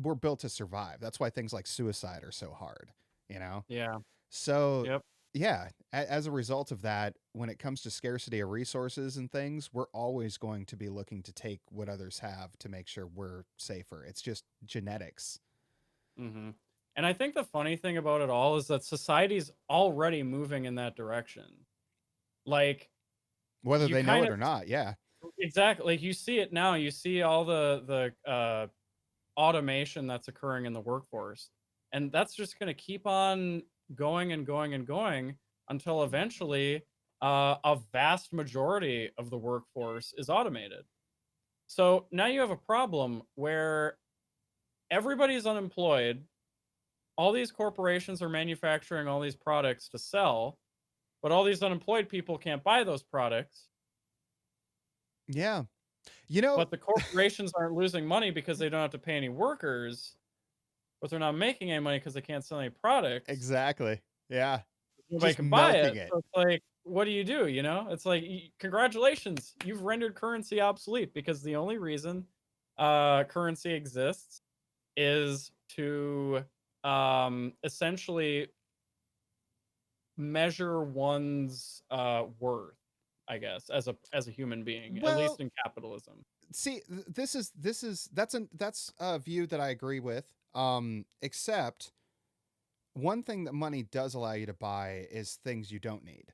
we're built to survive. That's why things like suicide are so hard, you know? Yeah. So, Yep. yeah, as a result of that, when it comes to scarcity of resources and things, we're always going to be looking to take what others have to make sure we're safer. It's just genetics. Mm-hmm. And I think the funny thing about it all is that society's already moving in that direction. Like, Whether you they know kind it of or not, yeah. exactly, like, you see it now. You see all the automation that's occurring in the workforce, and that's just going to keep on going and going and going until eventually a vast majority of the workforce is automated. So now you have a problem where everybody's unemployed. All these corporations are manufacturing all these products to sell, but all these unemployed people can't buy those products. Yeah. You know, But the corporations aren't losing money because they don't have to pay any workers, but they're not making any money because they can't sell any products. exactly. Yeah. Nobody Just can buy milking it. it. So it's like, what do? It's like, congratulations, you've rendered currency obsolete, because the only reason currency exists is to essentially measure one's worth, I guess, as a human being, at least Well, in capitalism. see, that's a view that I agree with. Except one thing that money does allow you to buy is things you don't need.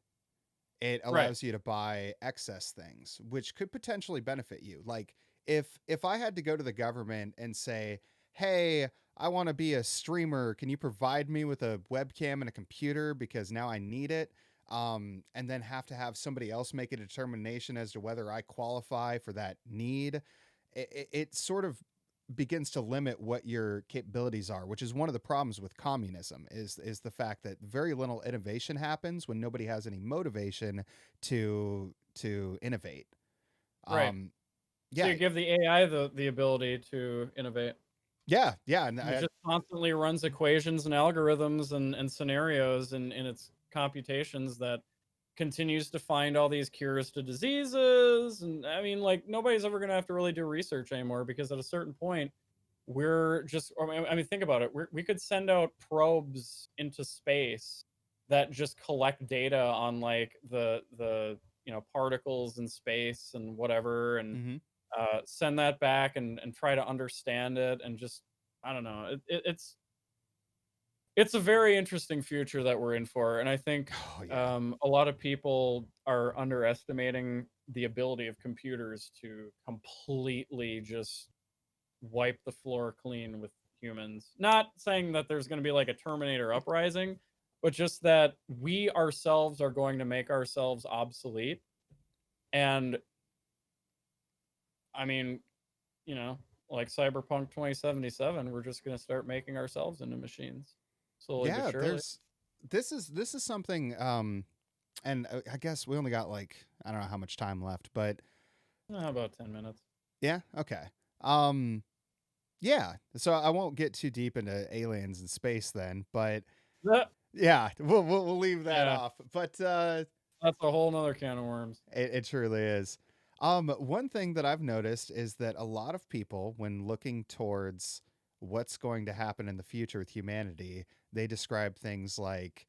It Right. allows you to buy excess things, which could potentially benefit you. Like, if I had to go to the government and say, "Hey, I want to be a streamer. Can you provide me with a webcam and a computer because now I need it?" And then have to have somebody else make a determination as to whether I qualify for that need. It sort of begins to limit what your capabilities are, which is one of the problems with communism is the fact that very little innovation happens when nobody has any motivation to innovate. Right. Um, So yeah, you give the AI the ability to innovate. yeah, and It just constantly runs equations and algorithms and scenarios in its computations that continues to find all these cures to diseases. And I mean, like, nobody's ever going to have to really do research anymore, because at a certain point, we're just, I mean, think about it. We could send out probes into space that just collect data on, like, the particles in space and whatever, and mm-hmm. send that back and try to understand it, and just, I don't know. It's a very interesting future that we're in for, and I think Oh yeah, a lot of people are underestimating the ability of computers to completely just wipe the floor clean with humans. Not saying that there's going to be like a Terminator uprising, but just that we ourselves are going to make ourselves obsolete. And I mean, you know, like Cyberpunk 2077, we're just going to start making ourselves into machines slowly but yeah. surely. This is something. And I guess we only got like I don't know how much time left, but About 10 minutes. yeah, okay. Um, yeah. So I won't get too deep into aliens and space then, but That, yeah, we'll leave that yeah, off. But that's a whole nother can of worms. it truly is. One thing that I've noticed is that a lot of people, when looking towards what's going to happen in the future with humanity, they describe things like,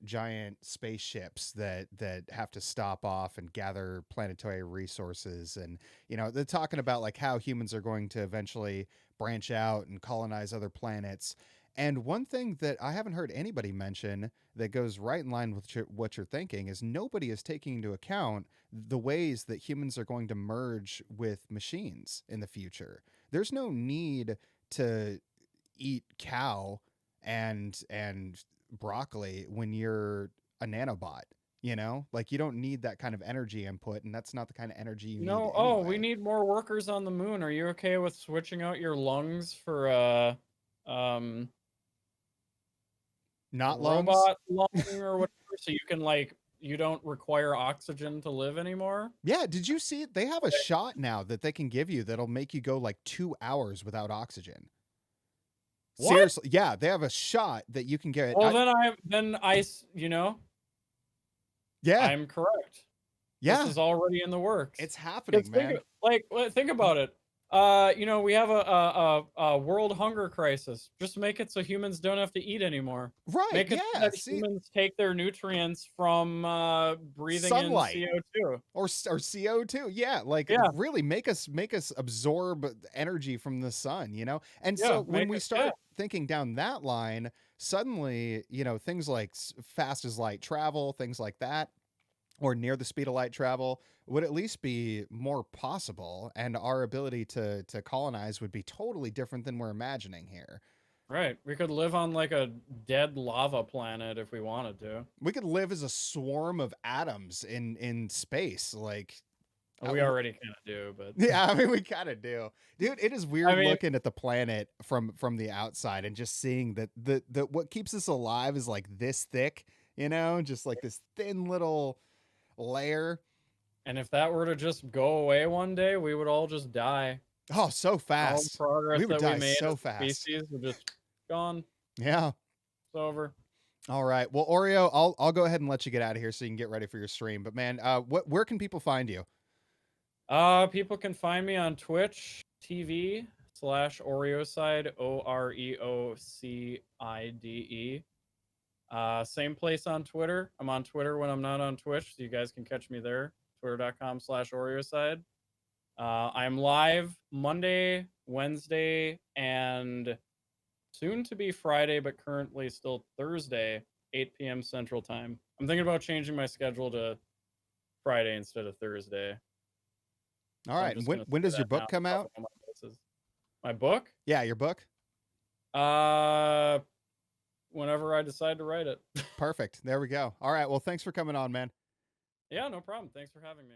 giant spaceships that have to stop off and gather planetary resources, and they're talking about like how humans are going to eventually branch out and colonize other planets. And one thing that I haven't heard anybody mention that goes right in line with what you're thinking is nobody is taking into account the ways that humans are going to merge with machines in the future. There's no need to eat cow and broccoli when you're a nanobot. You know, like you don't need that kind of energy input, and that's not the kind of energy you You need know, oh, we anyway. need more workers on the moon. Are you okay with switching out your lungs for um a Not lungs. robot lung or whatever so you can like you don't require oxygen to live anymore? Yeah, did you see they have a Okay. shot now that they can give you that'll make you go like 2 hours without oxygen. What? Seriously, yeah, they have a shot that you can get. Well, you know, Yeah, I'm correct. This yeah, is already in the works. it's happening, Because man. think about it. You know, we have a world hunger crisis. Just make it so humans don't have to eat anymore. Right, Make it so yeah. that See, humans take their nutrients from breathing in sunlight CO2. or CO2. Yeah, like Yeah, really make us absorb energy from the sun, you know? And yeah, so when make we it. Yeah, start thinking down that line, suddenly, things like fast as light travel, things like that, or near the speed of light travel would at least be more possible, and our ability to colonize would be totally different than we're imagining here. right. We could live on like a dead lava planet if we wanted to. We could live as a swarm of atoms in space, like We already kind of do, but yeah, I mean we kind of do. Dude, it is I weird mean, looking at the planet from the outside and just seeing that the what keeps us alive is like this thick, just like this thin little layer. and if that were to just go away one day, we would all just die. Oh, so All the fast. progress We would that we die made so as a fast. species would just gone. Yeah. It's over. All right. Well, Oreo, I'll go ahead and let you get out of here so you can get ready for your stream. But man, where can people find you? People can find me on Twitch TV /Oreocide OREOCIDE. Same place on Twitter. I'm on Twitter when I'm not on Twitch, so you guys can catch me there. Twitter.com/Oreocide. I'm live Monday, Wednesday, and soon to be Friday, but currently still Thursday, 8 p.m. Central Time. I'm thinking about changing my schedule to Friday instead of Thursday. All So I'm right. And just when gonna when say does your that now. book come Cover out? all my bases. My book? Yeah, your book. Uh, Whenever I decide to write it. Perfect. There we go. All right. Well, thanks for coming on, man. Yeah, no problem. Thanks for having me.